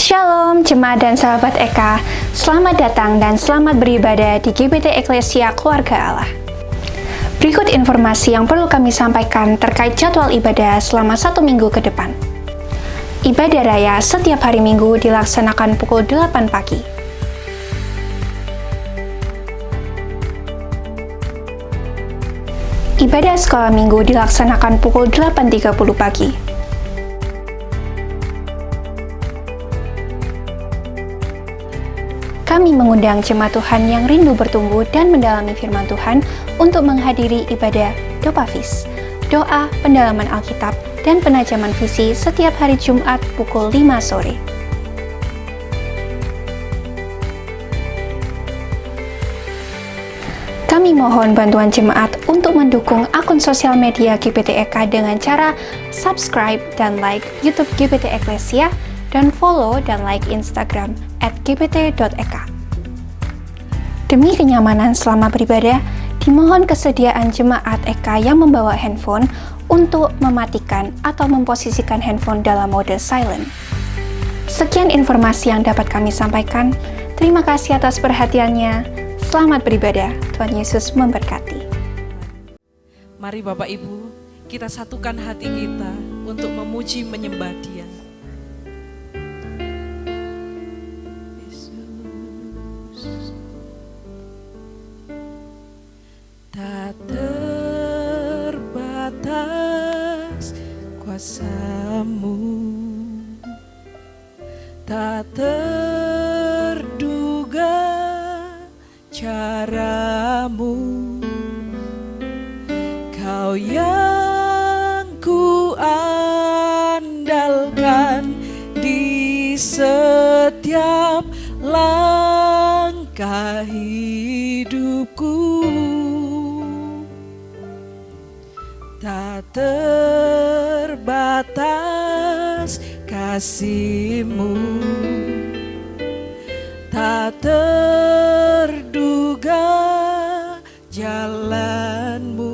Shalom jemaat dan sahabat Eka, selamat datang dan selamat beribadah di GBT Eklesia Keluarga Allah. Berikut informasi yang perlu kami sampaikan terkait jadwal ibadah selama 1 minggu ke depan. Ibadah raya setiap hari Minggu dilaksanakan pukul 8 pagi. Ibadah sekolah Minggu dilaksanakan pukul 8.30 pagi. Kami mengundang jemaat Tuhan yang rindu bertumbuh dan mendalami firman Tuhan untuk menghadiri ibadah Dopafis, doa pendalaman Alkitab dan penajaman visi setiap hari Jumat pukul 5 sore. Kami mohon bantuan jemaat untuk mendukung akun sosial media GBT Eka dengan cara subscribe dan like YouTube GBT Eklesia dan follow dan like Instagram @gbt.eka. Demi kenyamanan selama beribadah, dimohon kesediaan jemaat Eka yang membawa handphone untuk mematikan atau memposisikan handphone dalam mode silent. Sekian informasi yang dapat kami sampaikan. Terima kasih atas perhatiannya. Selamat beribadah. Tuhan Yesus memberkati. Mari Bapak Ibu, kita satukan hati kita untuk memuji menyembah Dia. Tak terbatas kuasa-Mu, tak terduga cara-Mu, Kau yang ku andalkan di setiap langkah hidupku. Tak terbatas kasih-Mu, tak terduga jalan-Mu,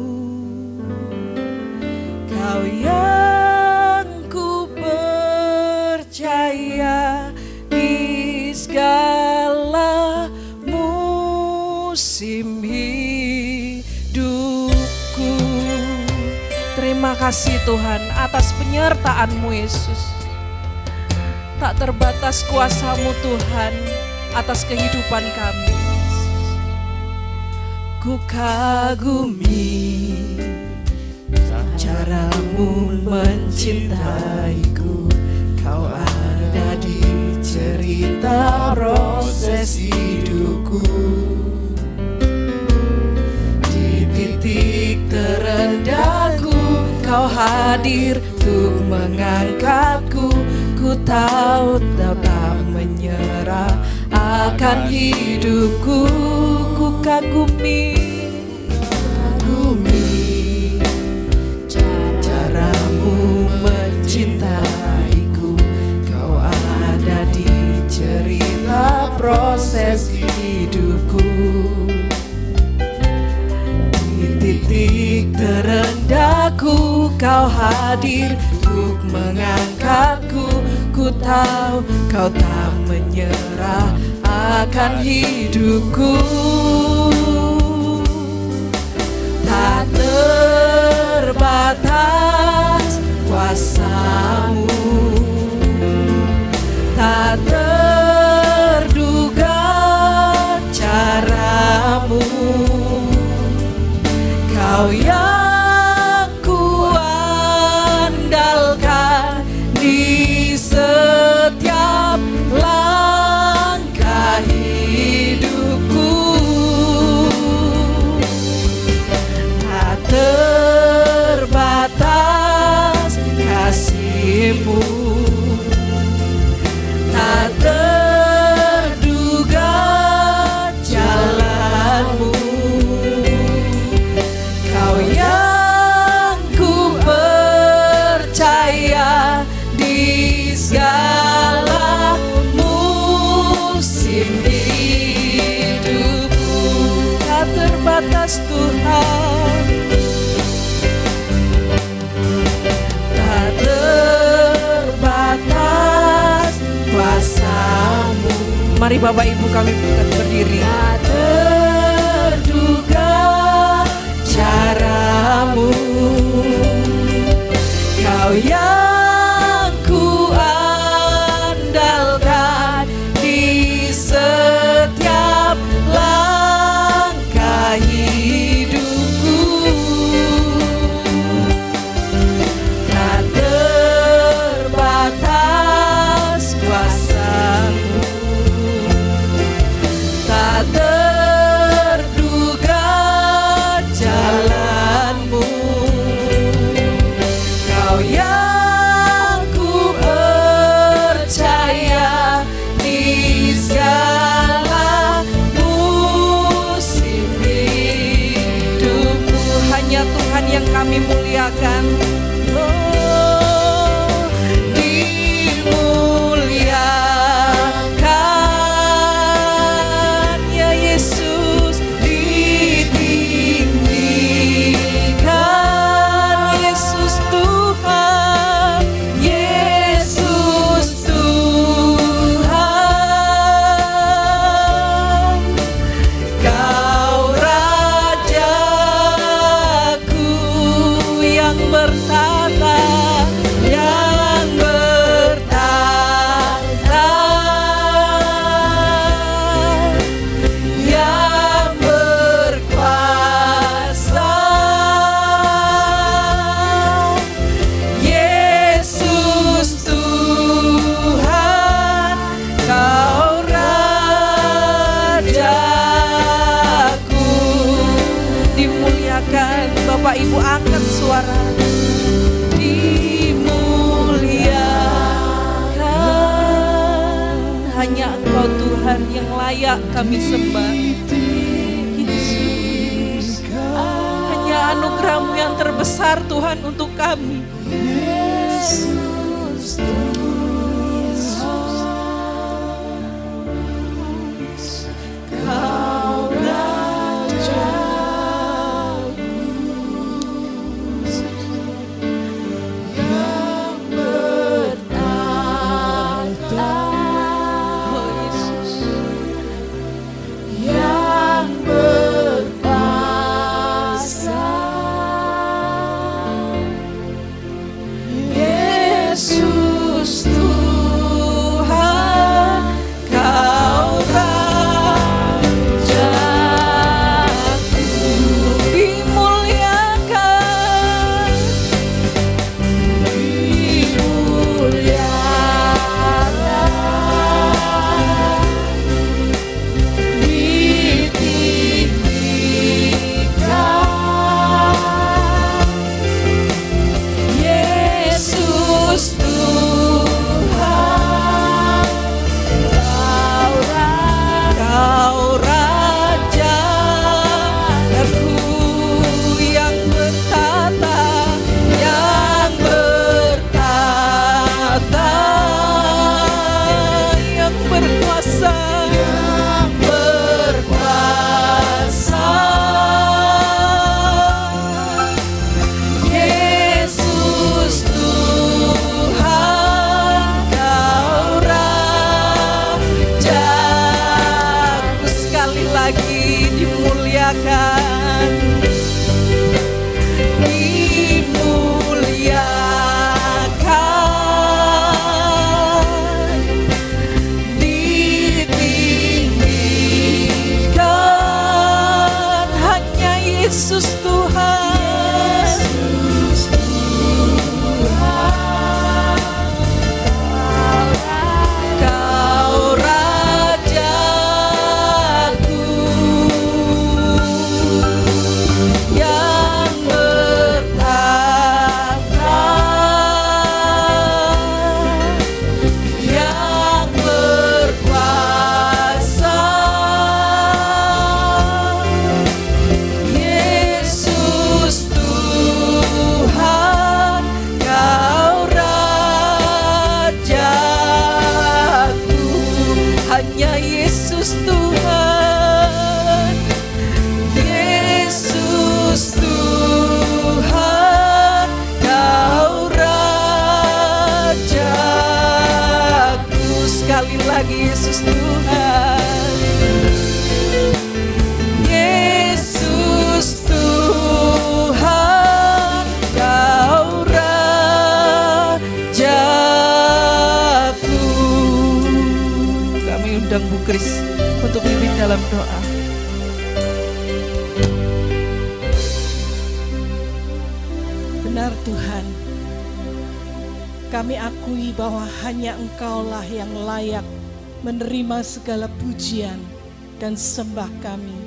Kau yang ku percaya di segala musim hidupku. Terima kasih Tuhan atas penyertaan-Mu Yesus. Tak terbatas kuasa-Mu Tuhan atas kehidupan kami. Ku kagumi cara-Mu mencintaiku. Kau ada di cerita proses hidupku. Di titik terendahku Kau hadir untuk mengangkatku. Ku tahu tak menyerah akan hidupku. Ku kagumi cara-Mu mencintaiku. Kau ada di cerita proses hidupku. Di titik terendahku Kau hadir untuk mengangkatku. Ku tahu Kau tak menyerah akan hidupku. Tak terbatas kuasa-Mu, tak terduga cara-Mu, Kau yang ku andalkan di setiap langkah hidupku. Mari Bapak Ibu kami berdiri. Tak terduga caramu, Kau yang ku andalkan di setiap langkah hidupku. Tak terbatas kuasa-Mu, tak terduga jalan-Mu, Kau yang ku percaya di segala musim hidupku. Hanya Tuhan yang kami muliakan. Oh, dimuliakan ya Yesus, ditinggikan Yesus Tuhan, Yesus Tuhan. Kau Rajaku yang bertata, yang bertata, yang berkuasa. Yesus Tuhan, Kau Rajaku. Dimuliakan. Bapak Ibu angkat suara. Dimuliakan. Hanya Engkau Tuhan yang layak kami sembah. Yesus. Hanya anugerah-Mu yang terbesar Tuhan untuk kami. Yesus Kau Rajaku yang bertata, Oh Yesus. yang berkuasa. Yesus Tuhan, Kau Rajaku. Dimuliakan. Dimuliakan, ditinggikan Yesus Tuhan, Kau Rajaku yang bertata, yang bertata, yang berkuasa, yang berkuasa. Yesus Tuhan, Kau Rajaku. sekali lagi dimuliakan. Dimuliakan, ditinggikan. Hanya Yesus Tuhan. Kau Rajaku yang bertata, yang berkuasa. Yesus Tuhan, Kau Rajaku. Hanya Yesus Tuhan, Yesus Tuhan, Kau Rajaku. Sekali lagi Yesus Tuhan. Kris untuk pimpin dalam doa. Benar Tuhan, kami akui bahwa hanya Engkaulah yang layak menerima segala pujian dan sembah kami.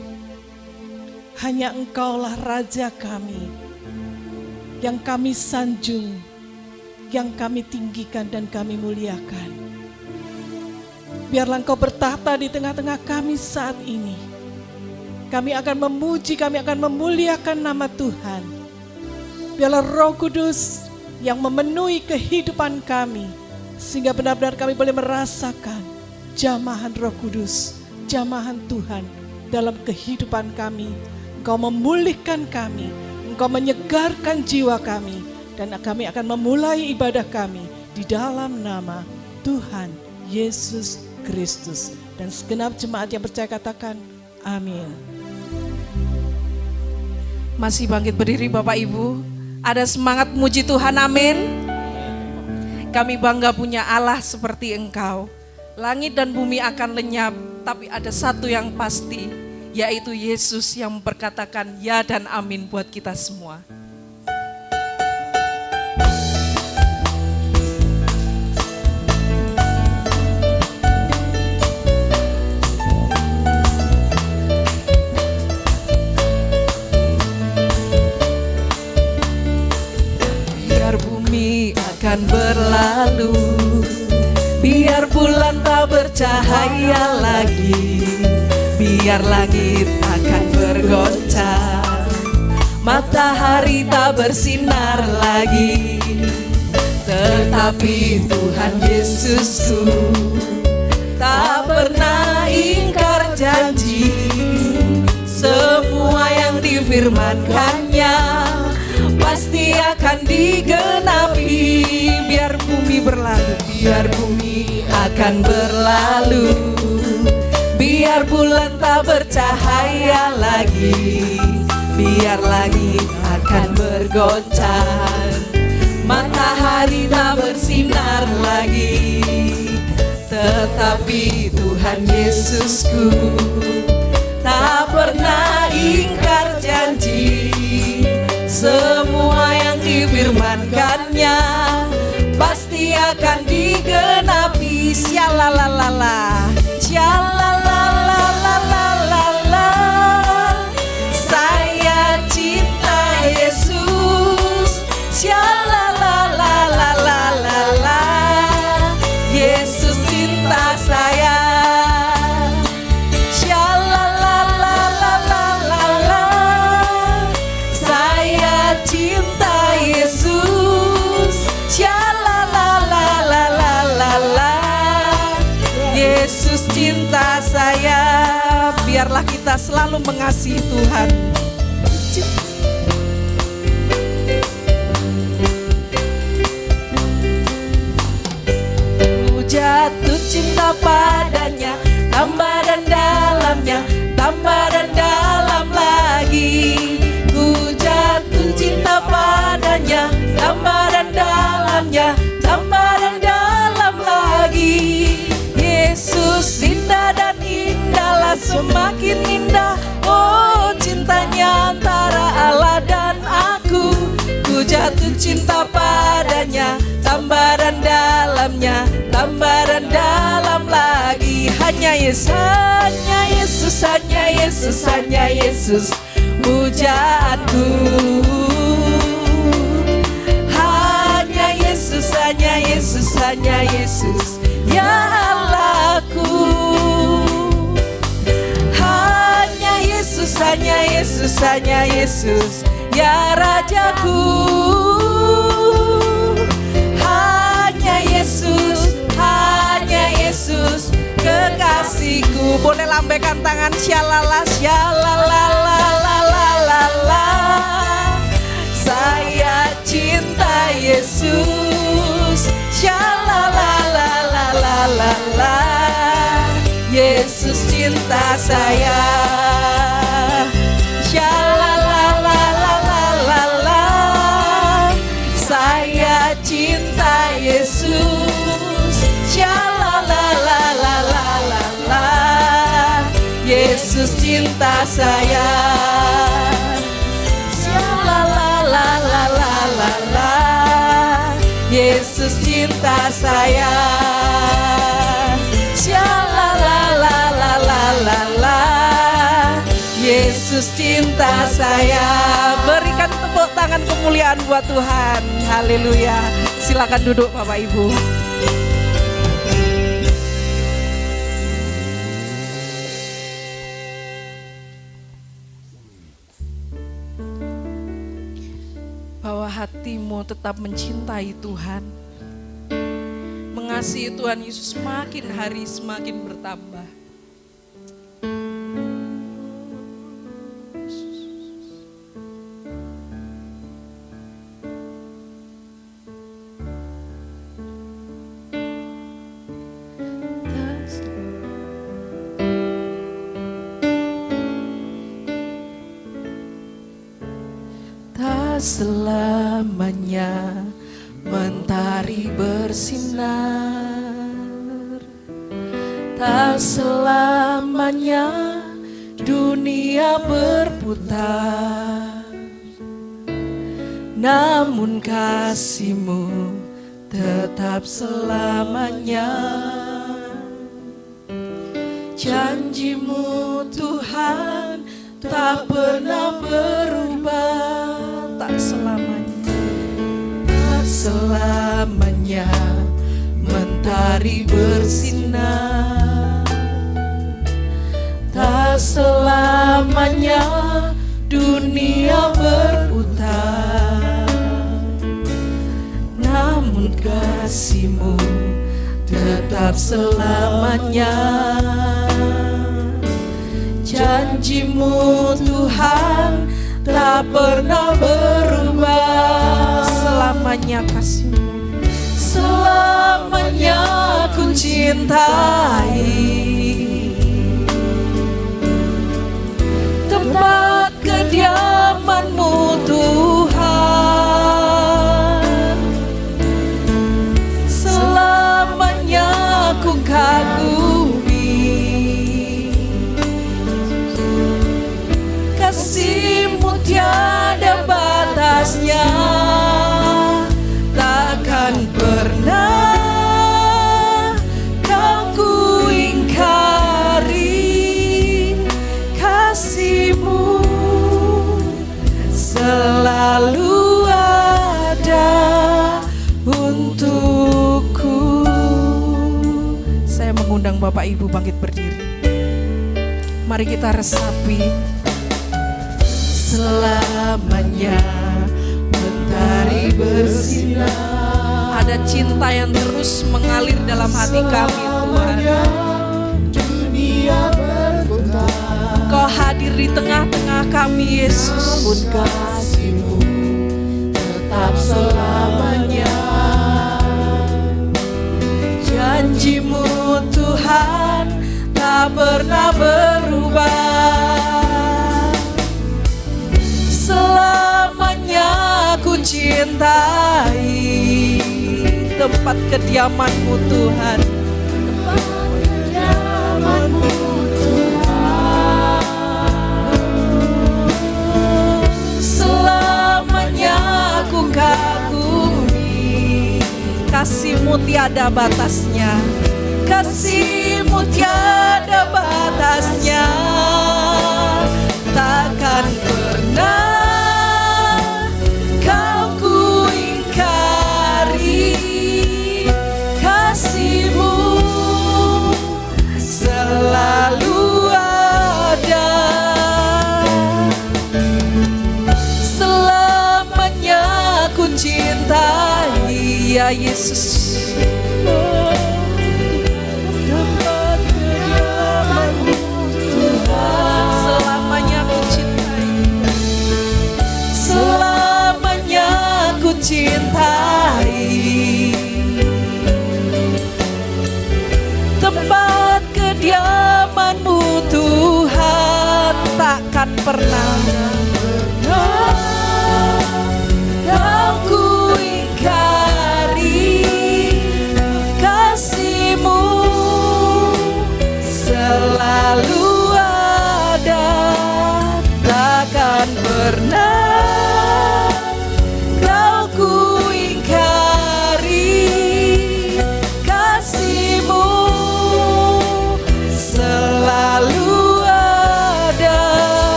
Hanya Engkaulah Raja kami, yang kami sanjung, yang kami tinggikan dan kami muliakan. Biarlah Engkau bertahta di tengah-tengah kami saat ini. Kami akan memuji, kami akan memuliakan nama Tuhan. Biarlah Roh Kudus yang memenuhi kehidupan kami, sehingga benar-benar kami boleh merasakan jamahan Roh Kudus, jamahan Tuhan dalam kehidupan kami. Engkau memulihkan kami, Engkau menyegarkan jiwa kami, dan kami akan memulai ibadah kami di dalam nama Tuhan Yesus Kristus. Dan segenap jemaat yang percaya katakan amin. Masih bangkit berdiri Bapak Ibu. Ada semangat muji Tuhan, amin. Kami bangga punya Allah seperti Engkau. Langit dan bumi akan lenyap, tapi ada satu yang pasti, yaitu Yesus yang memperkatakan ya dan amin buat kita semua. Akan berlalu, biar bulan tak bercahaya lagi, biar langit akan bergoncang, matahari tak bersinar lagi, tetapi Tuhan Yesusku tak pernah ingkar janji. Semua yang difirmankannya pasti akan digenapi. Biar bumi berlalu, biar bumi akan berlalu, biar bulan tak bercahaya lagi, biar langit akan bergoncang, matahari tak bersinar lagi, tetapi Tuhan Yesusku tak pernah ingkar janji. Semua yang difirmankannya pasti akan digenapi. Syalalalala, syalalalala. Saya cinta Yesus. Syalalalala. Yesus cinta saya. Cinta saya, biarlah kita selalu mengasihi Tuhan. Ku jatuh cinta padanya, tambah dan dalamnya, tambah dan dalam lagi. Ku jatuh cinta padanya, tambah dan dalamnya, tambah dan dalam lagi. Yesus indah dan indahlah, semakin indah. Oh, cintanya antara Allah dan aku. Ku jatuh cinta padanya, tambah dan dalamnya, tambah dan dalam lagi. Hanya Yesus, hanya Yesus, hanya Yesus, hanya Yesus, pujaanku. Hanya Yesus, hanya Yesus, hanya Yesus, ya Allahku. Hanya Yesus, hanya Yesus, hanya Yesus, ya Rajaku. Hanya Yesus, hanya Yesus, kekasihku. Boleh lambaikan tangan, syalala, syalalalalala. Saya cinta Yesus, syalalalalala. Yesus cinta saya, syalalalalala. Saya cinta Yesus, syalalalalala. Yesus cinta saya. La la la la la la la, Yesus cinta saya. La la la la la la la, Yesus cinta saya. Berikan tepuk tangan kemuliaan buat Tuhan. Haleluya. Silakan duduk Bapak Ibu. Bahwa hatimu tetap mencintai Tuhan, mengasihi Tuhan Yesus, semakin hari semakin bertambah. Tak selamanya mentari bersinar, tak selamanya dunia berputar, namun kasih-Mu tetap selamanya. Janji-Mu Tuhan tak pernah berubah, tak selamanya, tak selamanya mentari bersinar, tak selamanya dunia berputar, namun kasih-Mu tetap selamanya. Janji-Mu Tuhan tak pernah berubah, selamanya kasih-Mu, selamanya ku cintai tempat kediaman-Mu Tuhan, selamanya ku kagumi kasih-Mu tiada batasnya, takkan pernah Kau ku ingkari. Kasih-Mu selalu ada untukku. Saya mengundang Bapak Ibu bangkit berdiri. Mari kita resapi. Selamanya mentari bersinar, ada cinta yang terus mengalir dalam hati kami Tuhan. Dunia berputar, Kau hadir di tengah-tengah kami Yesus. namun kasih-Mu tetap selamanya. Janji-Mu Tuhan tak pernah berubah, selamanya ku cintai tempat kediaman-Mu Tuhan, tempat kediaman-Mu Tuhan, selamanya ku kagumi kasih-Mu tiada batasnya, kasih-Mu tiada batasnya, takkan pernah Kau ku ingkari. Kasih-Mu selalu ada, selamanya ku cintai ya Yesus. Tempat kediaman-Mu Tuhan, selamanya ku cintai, selamanya ku cintai tempat kediaman-Mu Tuhan, takkan pernah Kau ku ingkari. Kasih-Mu selalu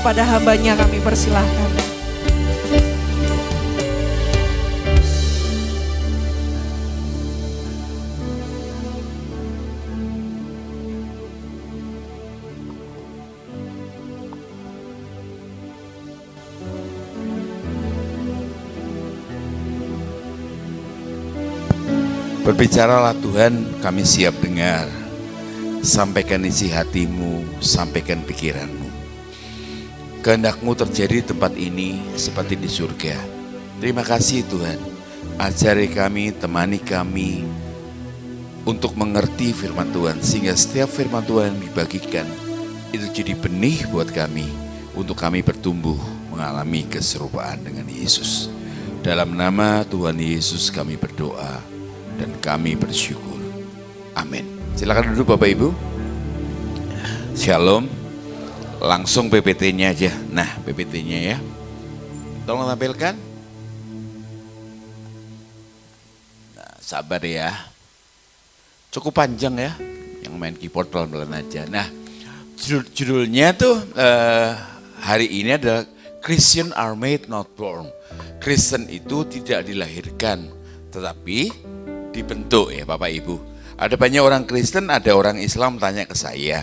kepada hambanya kami persilahkan. Berbicaralah Tuhan, kami siap dengar. Sampaikan isi hatimu, sampaikan pikiranmu. Kehendak-Mu terjadi di tempat ini seperti di surga. Terima kasih Tuhan, ajari kami, temani kami untuk mengerti firman Tuhan, sehingga setiap firman Tuhan yang dibagikan itu jadi benih buat kami, untuk kami bertumbuh mengalami keserupaan dengan Yesus. Dalam nama Tuhan Yesus kami berdoa dan kami bersyukur. Amin. Silakan duduk Bapak Ibu. Shalom. Langsung PPT-nya aja. Nah, PPT-nya ya. Tolong tampilkan. Nah, sabar ya. Cukup panjang ya. Yang main keyboard pelan-pelan aja. Nah, judulnya tuh hari ini adalah Christian are made not born. Kristen itu tidak dilahirkan, tetapi dibentuk ya Bapak Ibu. Ada banyak orang Kristen, ada orang Islam tanya ke saya.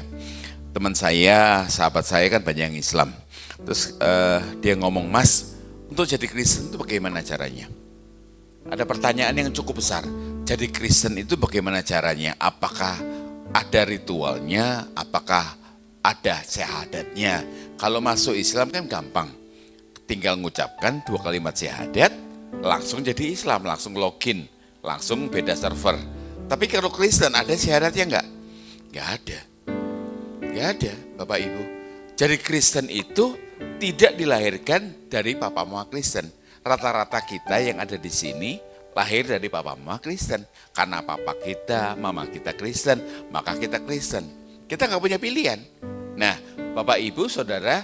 Teman saya, sahabat saya kan banyak yang Islam. Terus dia ngomong, Mas, untuk jadi Kristen itu bagaimana caranya? Ada pertanyaan yang cukup besar. Jadi Kristen itu bagaimana caranya? Apakah ada ritualnya? Apakah ada syahadatnya? Kalau masuk Islam kan gampang. Tinggal mengucapkan 2 kalimat syahadat, langsung jadi Islam, langsung login. Langsung beda server. Tapi kalau Kristen ada syaratnya enggak? Enggak ada. Enggak ada Bapak Ibu. Jadi Kristen itu tidak dilahirkan dari papa mama Kristen. Rata-rata kita yang ada di sini lahir dari papa mama Kristen. Karena papa kita, mama kita Kristen, maka kita Kristen. Kita enggak punya pilihan. Nah Bapak Ibu Saudara,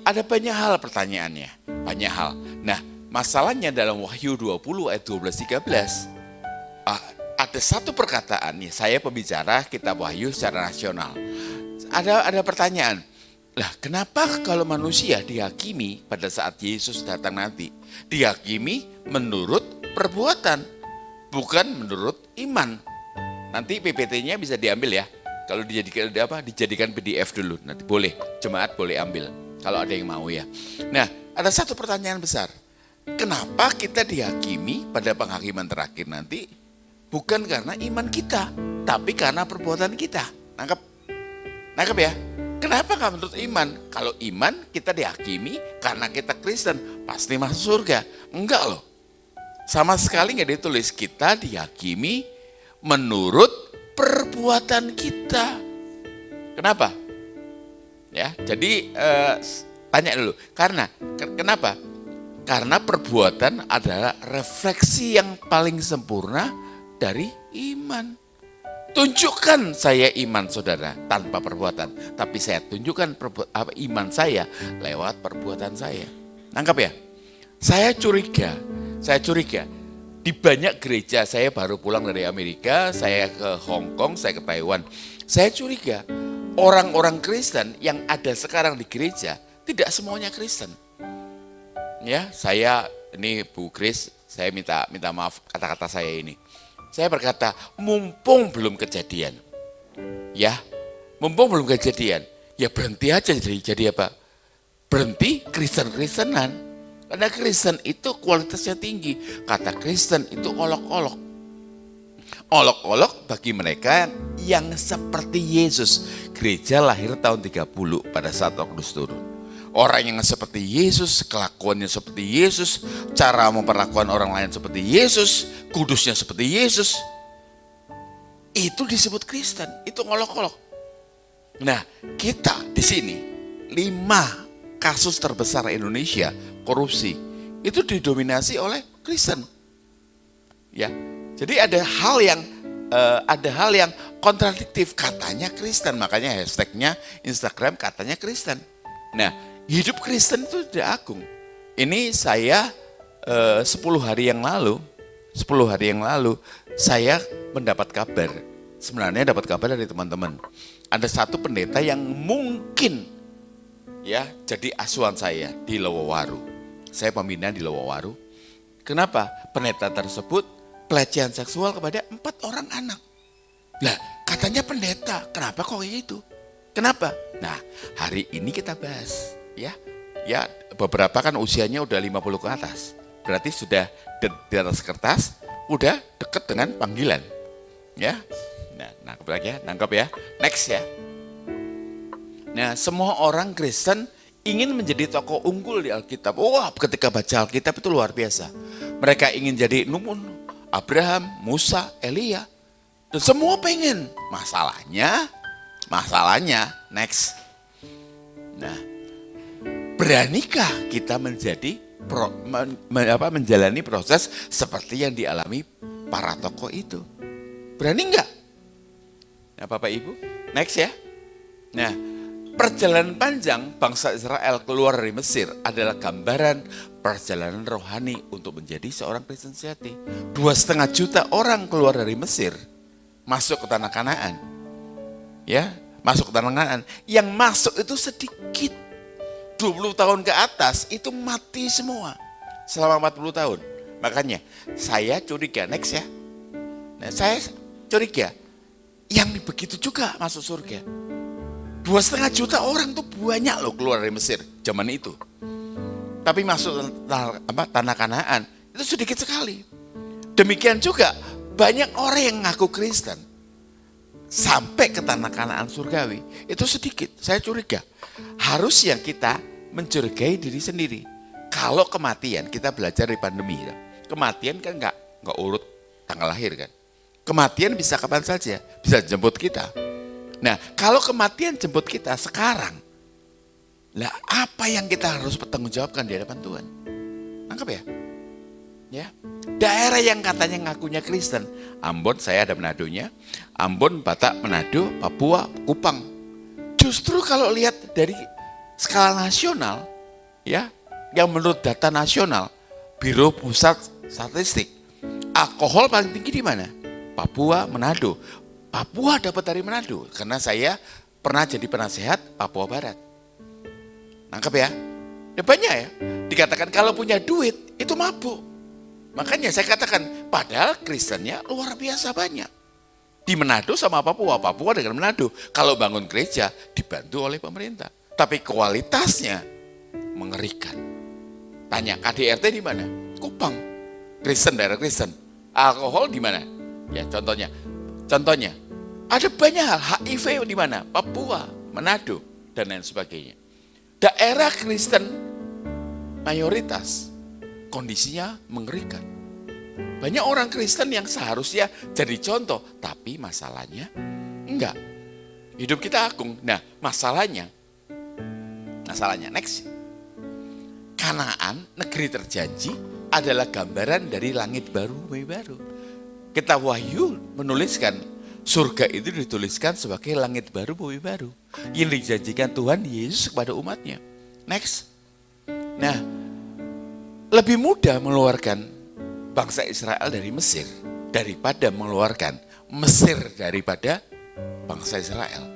ada banyak hal pertanyaannya. Banyak hal. Nah masalahnya dalam Wahyu 20 ayat 12-13. Ada satu perkataan, saya pembicara kitab Wahyu secara nasional. Ada pertanyaan, lah kenapa kalau manusia dihakimi pada saat Yesus datang nanti, dihakimi menurut perbuatan, bukan menurut iman. Nanti PPT-nya bisa diambil ya, kalau dijadikan PDF dulu, nanti boleh, jemaat boleh ambil, kalau ada yang mau ya. Nah, ada satu pertanyaan besar, kenapa kita dihakimi pada penghakiman terakhir nanti? Bukan karena iman kita, tapi karena perbuatan kita. Nangkep ya? Kenapa nggak menurut iman? Kalau iman kita dihakimi karena kita Kristen, pasti masuk surga. Enggak loh. Sama sekali nggak ditulis kita dihakimi menurut perbuatan kita. Kenapa? Ya, jadi tanya dulu. Kenapa? Karena perbuatan adalah refleksi yang paling sempurna dari iman. Tunjukkan saya iman saudara tanpa perbuatan, tapi saya tunjukkan iman saya lewat perbuatan saya. Nangkap ya? Saya curiga di banyak gereja, saya baru pulang dari Amerika, saya ke Hong Kong, saya ke Taiwan. Saya curiga orang-orang Kristen yang ada sekarang di gereja tidak semuanya Kristen. Ya, ini Bu Kris, saya minta maaf kata-kata saya ini. Saya berkata, mumpung belum kejadian. Ya, mumpung belum kejadian. Ya berhenti aja jadi apa? Berhenti Kristen-Kristenan. Karena Kristen itu kualitasnya tinggi. Kata Kristen itu olok-olok. Olok-olok bagi mereka yang seperti Yesus. Gereja lahir tahun 30 pada saat Roh Kudus turun. Orang yang seperti Yesus, kelakuannya seperti Yesus, cara memperlakukan orang lain seperti Yesus, kudusnya seperti Yesus. Itu disebut Kristen, itu ngolok-ngolok. Nah, kita di sini 5 kasus terbesar Indonesia korupsi itu didominasi oleh Kristen. Ya. Jadi ada hal yang kontradiktif, katanya Kristen, makanya hashtagnya Instagram katanya Kristen. Nah, hidup Kristen itu tidak agung. Ini saya 10 hari yang lalu saya mendapat kabar. Sebenarnya dapat kabar dari teman-teman. Ada satu pendeta yang mungkin ya jadi asuhan saya di Lowowaru. Saya pembina di Lowowaru. Kenapa? Pendeta tersebut pelecehan seksual kepada 4 orang anak. Lah, katanya pendeta, kenapa kok kayak gitu? Kenapa? Nah, hari ini kita bahas, ya. Ya, beberapa kan usianya udah 50 ke atas. Berarti sudah di atas kertas, udah deket dengan panggilan. Ya. Nah, nangkep ya. Next ya. Nah, semua orang Kristen ingin menjadi tokoh unggul di Alkitab. Wah, ketika baca Alkitab itu luar biasa. Mereka ingin jadi Nuh, Abraham, Musa, Elia. Dan semua pengen. Masalahnya, next. Nah, beranikah kita menjalani proses seperti yang dialami para tokoh itu? Berani enggak? Nah, Bapak Ibu, next ya. Nah, perjalanan panjang bangsa Israel keluar dari Mesir adalah gambaran perjalanan rohani untuk menjadi seorang Kristen sejati. 2,5 juta orang keluar dari Mesir, masuk ke tanah Kanaan. Ya, masuk ke tanah Kanaan. Yang masuk itu sedikit. 20 tahun ke atas itu mati semua. Selama 40 tahun. Makanya saya curiga, next ya. Nah, saya curiga, yang begitu juga masuk surga. 2,5 juta orang tuh banyak loh keluar dari Mesir zaman itu. Tapi masuk tanah Kanaan itu sedikit sekali. Demikian juga banyak orang yang ngaku Kristen sampai ke tanah Kanaan surgawi itu sedikit. Saya curiga. Harusnya kita mencurigai diri sendiri. Kalau kematian, kita belajar dari pandemi. Kematian kan nggak urut tanggal lahir kan. Kematian bisa kapan saja, bisa jemput kita. Nah, kalau kematian jemput kita sekarang, lah apa yang kita harus bertanggungjawabkan di hadapan Tuhan? Nangkep ya? Ya. Daerah yang katanya ngakunya Kristen, Ambon, saya ada Manadonya, Ambon, Batak, Manado, Papua, Kupang. Justru kalau lihat dari skala nasional, ya, yang menurut data nasional, Biro Pusat Statistik, alkohol paling tinggi di mana? Papua, Manado. Papua dapat dari Manado, karena saya pernah jadi penasehat Papua Barat. Nangkep ya? Ya banyak ya. Dikatakan kalau punya duit, itu mabuk. Makanya saya katakan, padahal Kristennya luar biasa banyak. Di Manado sama Papua, Papua dengan Manado. Kalau bangun gereja, dibantu oleh pemerintah. Tapi kualitasnya mengerikan. Tanya, KDRT di mana? Kupang. Kristen, daerah Kristen. Alkohol di mana? Ya, Contohnya, ada banyak hal. HIV di mana? Papua, Manado, dan lain sebagainya. Daerah Kristen mayoritas, kondisinya mengerikan. Banyak orang Kristen yang seharusnya jadi contoh, tapi masalahnya enggak. Hidup kita agung. Nah, masalahnya next. Kanaan, negeri terjanji, adalah gambaran dari langit baru, bumi baru. Kitab Wahyu menuliskan surga itu dituliskan sebagai langit baru, bumi baru yang dijanjikan Tuhan Yesus kepada umatnya. Next. Nah, lebih mudah mengeluarkan bangsa Israel dari Mesir daripada mengeluarkan Mesir daripada bangsa Israel.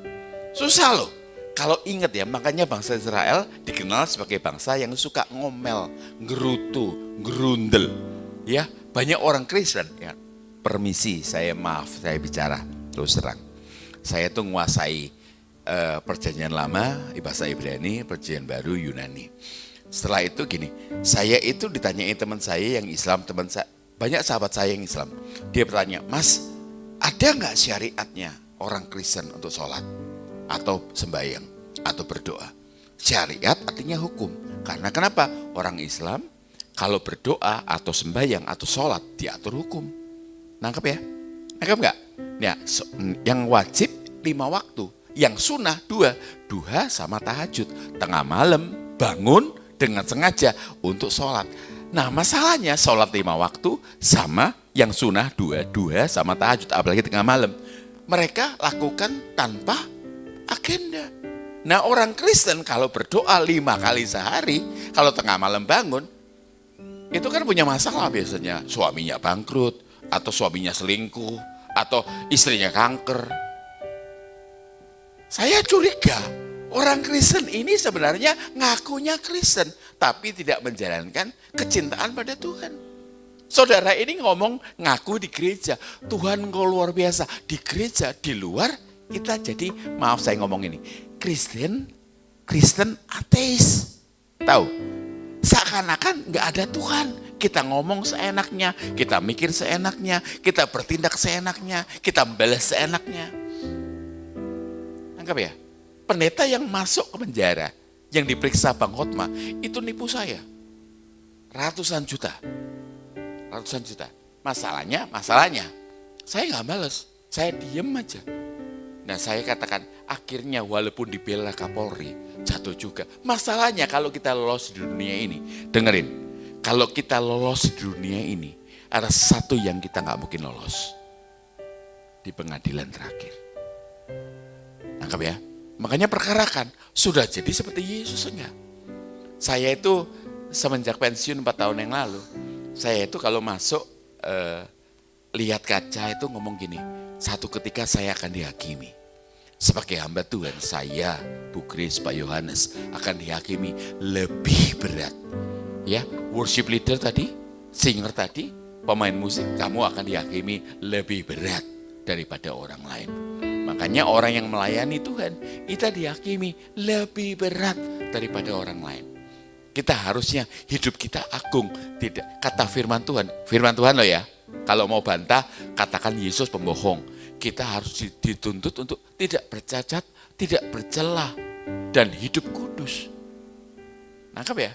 Susah loh. Kalau ingat ya, makanya bangsa Israel dikenal sebagai bangsa yang suka ngomel, ngerutu, gerundel. Ya, banyak orang Kristen ya. Permisi, saya bicara terus terang. Saya tuh menguasai perjanjian lama, bahasa Ibrani, perjanjian baru Yunani. Setelah itu gini, saya itu ditanyai teman saya yang Islam, banyak sahabat saya yang Islam. Dia bertanya, Mas, ada nggak syariatnya orang Kristen untuk sholat atau sembahyang atau berdoa? Syariat artinya hukum. Karena kenapa? Orang Islam kalau berdoa atau sembahyang atau sholat diatur hukum. Nangkep ya? Nangkep nggak? Ya, yang wajib 5 waktu, yang sunnah 2, duha sama tahajud. Tengah malam bangun dengan sengaja untuk sholat. Nah, masalahnya sholat 5 waktu sama yang sunnah 2, duha sama tahajud, apalagi tengah malam. Mereka lakukan tanpa agenda. Nah, orang Kristen kalau berdoa 5 kali sehari, kalau tengah malam bangun, itu kan punya masalah biasanya. Suaminya bangkrut, atau suaminya selingkuh, atau istrinya kanker. Saya curiga, Orang Kristen ini sebenarnya ngakunya Kristen, tapi tidak menjalankan kecintaan pada Tuhan. Saudara ini ngomong ngaku di gereja, Tuhan engkau luar biasa. Di gereja, di luar kita jadi, maaf saya ngomong ini, Kristen ateis. Tahu? Seakan-akan nggak ada Tuhan. Kita ngomong seenaknya, kita mikir seenaknya, kita bertindak seenaknya, kita membalas seenaknya. Anggap ya, pendeta yang masuk ke penjara, yang diperiksa Bang Hotma, itu nipu saya. Ratusan juta. Masalahnya, saya nggak balas, saya diem aja. Nah saya katakan, akhirnya walaupun dibela Kapolri, jatuh juga. Masalahnya kalau kita lolos di dunia ini, dengerin, kalau kita lolos di dunia ini, ada satu yang kita nggak mungkin lolos. Di pengadilan terakhir. Nangkap ya? Makanya perkarakan, sudah jadi seperti Yesus enggak? Saya itu semenjak pensiun 4 tahun yang lalu, saya itu kalau masuk lihat kaca itu ngomong gini, satu ketika saya akan dihakimi. Sebagai hamba Tuhan, saya, Bu Kris, Pak Yohanes akan dihakimi lebih berat. Ya, worship leader tadi, singer tadi, pemain musik, kamu akan dihakimi lebih berat daripada orang lain. Makanya orang yang melayani Tuhan, kita dihakimi lebih berat daripada orang lain. Kita harusnya hidup kita agung. Tidak, kata firman Tuhan loh ya. Kalau mau bantah, katakan Yesus pembohong. Kita harus dituntut untuk tidak bercacat, tidak bercelah, dan hidup kudus. Nangkap ya?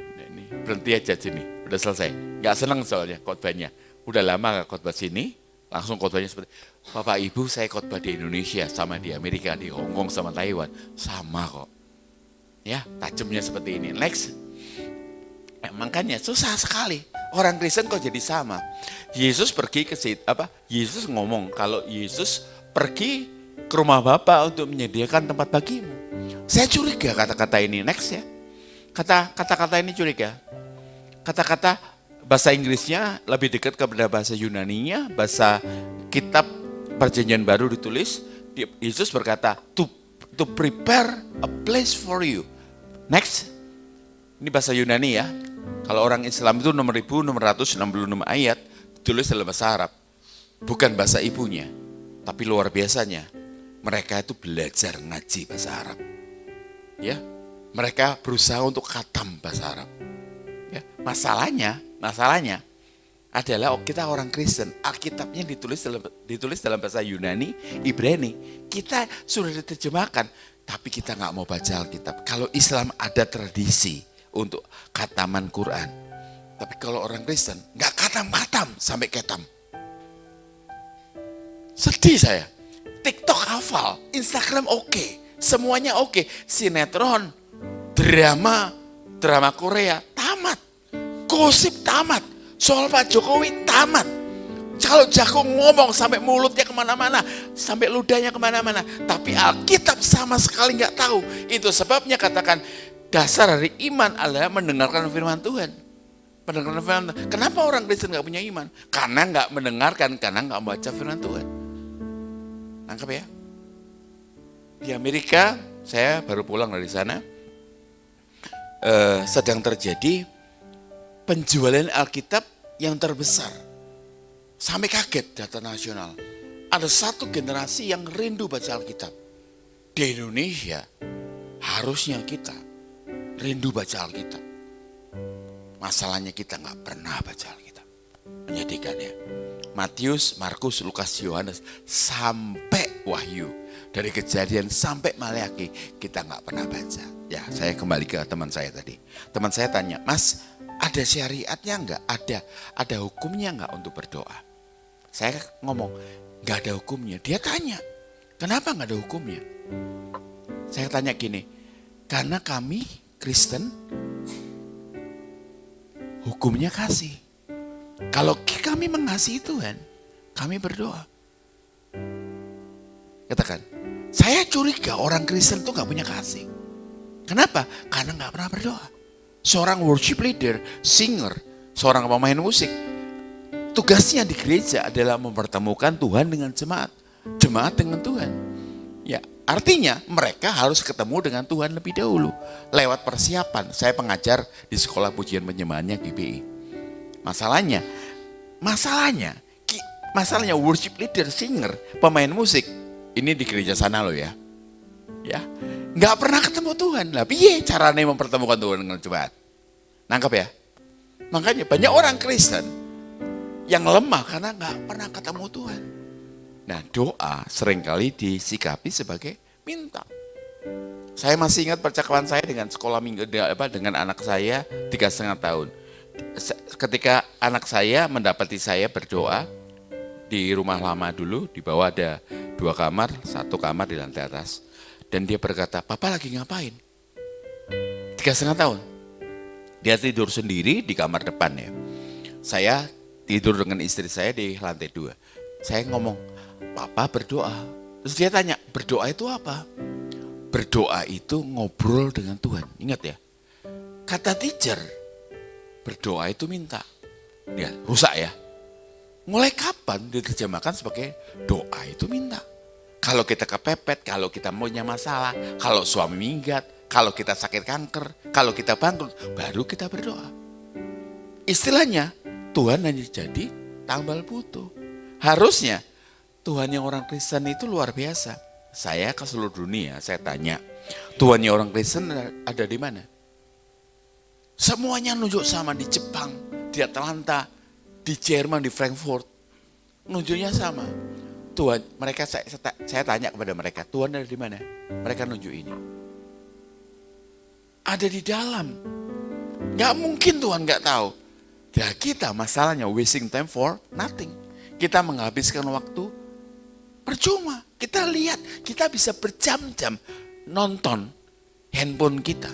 Nah, ini berhenti aja sini, udah selesai. Gak senang soalnya khotbahnya. Udah lama gak khotbah sini, langsung khotbahnya seperti, Bapak Ibu saya khotbah di Indonesia, sama di Amerika, di Hong Kong, sama Taiwan. Sama kok. Ya, tajamnya seperti ini. Next. Makanya susah sekali. Orang Kristen kok jadi sama. Yesus pergi ke situ, Yesus ngomong kalau Yesus pergi ke rumah Bapa untuk menyediakan tempat bagimu. Saya curiga kata-kata ini. Next ya. Kata-kata ini curiga. Kata-kata bahasa Inggrisnya lebih dekat kepada bahasa Yunaninya, bahasa kitab Perjanjian Baru ditulis, Yesus berkata, to prepare a place for you. Next. Ini bahasa Yunani ya. Kalau orang Islam itu 6666 ayat ditulis dalam bahasa Arab. Bukan bahasa ibunya, tapi luar biasanya. Mereka itu belajar ngaji bahasa Arab. Ya. Mereka berusaha untuk khatam bahasa Arab. Ya. Masalahnya adalah kita orang Kristen, Alkitabnya ditulis dalam bahasa Yunani, Ibrani. Kita sudah diterjemahkan, tapi kita nggak mau baca Alkitab. Kalau Islam ada tradisi untuk khataman Quran, tapi kalau orang Kristen nggak khatam sampai ketam. Sedih saya. TikTok hafal, Instagram oke, semuanya oke, sinetron, drama Korea tamat, gosip tamat. Soal Pak Jokowi tamat. Kalau Jago ngomong sampai mulutnya kemana-mana, sampai ludahnya kemana-mana. Tapi Alkitab sama sekali nggak tahu. Itu sebabnya katakan dasar dari iman adalah mendengarkan firman Tuhan. Mendengarkan firman Tuhan. Kenapa orang Kristen nggak punya iman? Karena nggak mendengarkan, karena nggak membaca firman Tuhan. Nangkep ya? Di Amerika, saya baru pulang dari sana, sedang terjadi penjualan Alkitab yang terbesar. Sampai kaget data nasional. Ada satu generasi yang rindu baca Alkitab. Di Indonesia harusnya kita rindu baca Alkitab. Masalahnya kita nggak pernah baca Alkitab. Menyedihkan ya. Matius, Markus, Lukas, Yohanes sampai Wahyu. Dari Kejadian sampai Maleakhi kita nggak pernah baca. Ya, saya kembali ke teman saya tadi. Teman saya tanya, Mas, ada syariatnya enggak? Ada hukumnya enggak untuk berdoa? Saya ngomong, enggak ada hukumnya. Dia tanya, kenapa enggak ada hukumnya? Saya tanya gini, karena kami Kristen, hukumnya kasih. Kalau kami mengasihi Tuhan, kami berdoa. Katakan, saya curiga orang Kristen itu enggak punya kasih. Kenapa? Karena enggak pernah berdoa. Seorang worship leader, singer, seorang pemain musik, tugasnya di gereja adalah mempertemukan Tuhan dengan jemaat, jemaat dengan Tuhan. Ya, Artinya mereka harus ketemu dengan Tuhan lebih dahulu. Lewat persiapan. Saya pengajar di sekolah pujian penyembahannya GBI. Masalahnya worship leader, singer, pemain musik. Ini di gereja sana loh ya. Ya, nggak pernah ketemu Tuhan. Lah piye caranya mempertemukan Tuhan dengan cepat? Nangkep ya? Makanya banyak orang Kristen yang lemah karena nggak pernah ketemu Tuhan. Nah, doa seringkali disikapi sebagai minta. Saya masih ingat percakapan saya dengan sekolah minggu dengan anak saya 3,5 tahun. Ketika anak saya mendapati saya berdoa di rumah lama dulu, di bawah ada 2 kamar, 1 kamar di lantai atas. Dan dia berkata, "Papa lagi ngapain?" 3,5 tahun. Dia tidur sendiri di kamar depan ya. Saya tidur dengan istri saya di lantai 2. Saya ngomong, "Papa berdoa." Terus dia tanya, "Berdoa itu apa?" Berdoa itu ngobrol dengan Tuhan. Ingat ya, kata teacher, berdoa itu minta. Ya, rusak ya. Mulai kapan diterjemahkan sebagai doa itu minta? Kalau kita kepepet, kalau kita punya masalah, kalau suami minggat, kalau kita sakit kanker, kalau kita bangkrut, baru kita berdoa. Istilahnya, Tuhan hanya jadi tambal butuh. Harusnya Tuhan yang orang Kristen itu luar biasa. Saya ke seluruh dunia, saya tanya, Tuhan yang orang Kristen ada di mana? Semuanya nunjuk sama di Jepang, di Atlanta, di Jerman, di Frankfurt. Nunjuknya sama. Tuhan, mereka saya tanya kepada mereka, Tuhan ada di mana? Mereka nunjuk ini. Ada di dalam. Gak mungkin Tuhan gak tahu. Ya kita masalahnya wasting time for nothing. Kita menghabiskan waktu percuma. Kita lihat, kita bisa berjam-jam nonton handphone kita.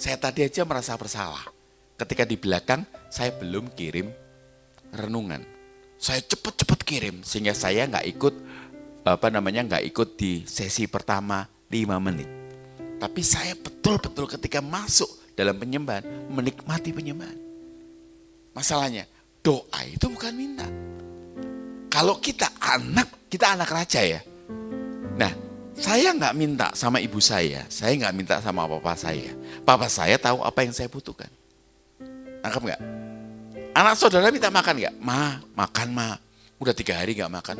Saya tadi aja merasa bersalah. Ketika di belakang saya belum kirim renungan. Saya cepat-cepat kirim sehingga saya nggak ikut di sesi pertama 5 menit. Tapi saya betul-betul ketika masuk dalam penyembahan menikmati penyembahan. Masalahnya doa itu bukan minta. Kalau kita anak raja ya. Nah, saya nggak minta sama ibu saya nggak minta sama papa saya. Papa saya tahu apa yang saya butuhkan. Nangkep nggak? Anak saudara minta makan nggak? Makan ma. Udah 3 hari nggak makan?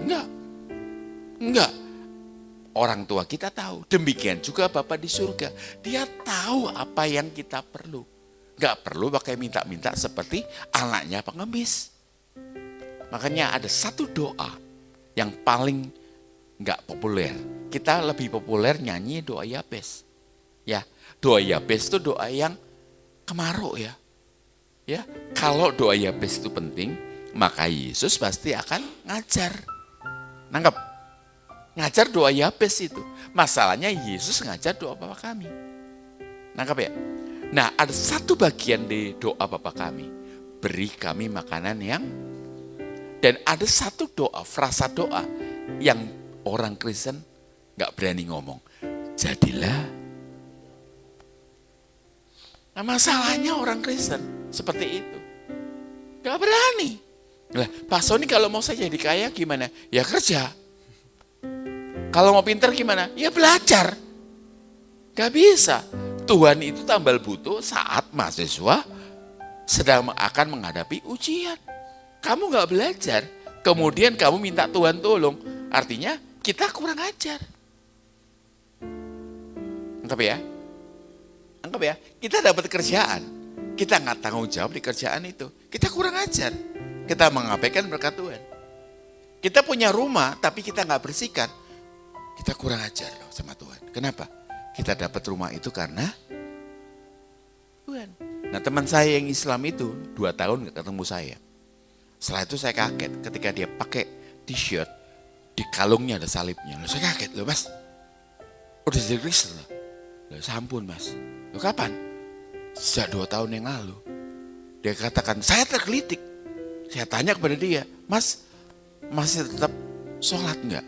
Enggak. Orang tua kita tahu. Demikian juga Bapa di surga. Dia tahu apa yang kita perlu. Nggak perlu pakai minta-minta seperti anaknya pengemis. Makanya ada satu doa yang paling nggak populer. Kita lebih populer nyanyi doa Yabes. Ya, doa Yabes itu doa yang kemaruk ya. Ya, kalau doa Yabes itu penting, maka Yesus pasti akan ngajar. Nangkep? Ngajar doa Yabes itu. Masalahnya Yesus ngajar doa Bapa kami. Nangkep ya? Nah, ada satu bagian di doa Bapa kami. Beri kami makanan yang... Dan ada satu doa, frasa doa yang orang Kristen gak berani ngomong. Jadilah. Nah, masalahnya orang Kristen seperti itu. Gak berani. Lah, Pak Sony kalau mau saya jadi kaya gimana? Ya kerja. Kalau mau pinter gimana? Ya belajar. Gak bisa. Tuhan itu tambal butuh saat mahasiswa sedang akan menghadapi ujian. Kamu gak belajar, kemudian kamu minta Tuhan tolong. Artinya kita kurang ajar. Anggap ya? Anggap ya, kita dapat kerjaan. Kita gak tanggung jawab di kerjaan itu. Kita kurang ajar. Kita mengabaikan berkat Tuhan. Kita punya rumah, tapi kita gak bersihkan. Kita kurang ajar loh sama Tuhan. Kenapa? Kita dapat rumah itu karena Tuhan. Nah, teman saya yang Islam itu 2 tahun gak ketemu saya. Setelah itu saya kaget ketika dia pakai t-shirt, di kalungnya ada salibnya. Loh, saya kaget, loh mas, udah jadi Kristen loh. Loh sampun mas, loh kapan? Sejak 2 tahun yang lalu. Dia katakan, saya tergelitik. Saya tanya kepada dia, mas masih tetap sholat enggak?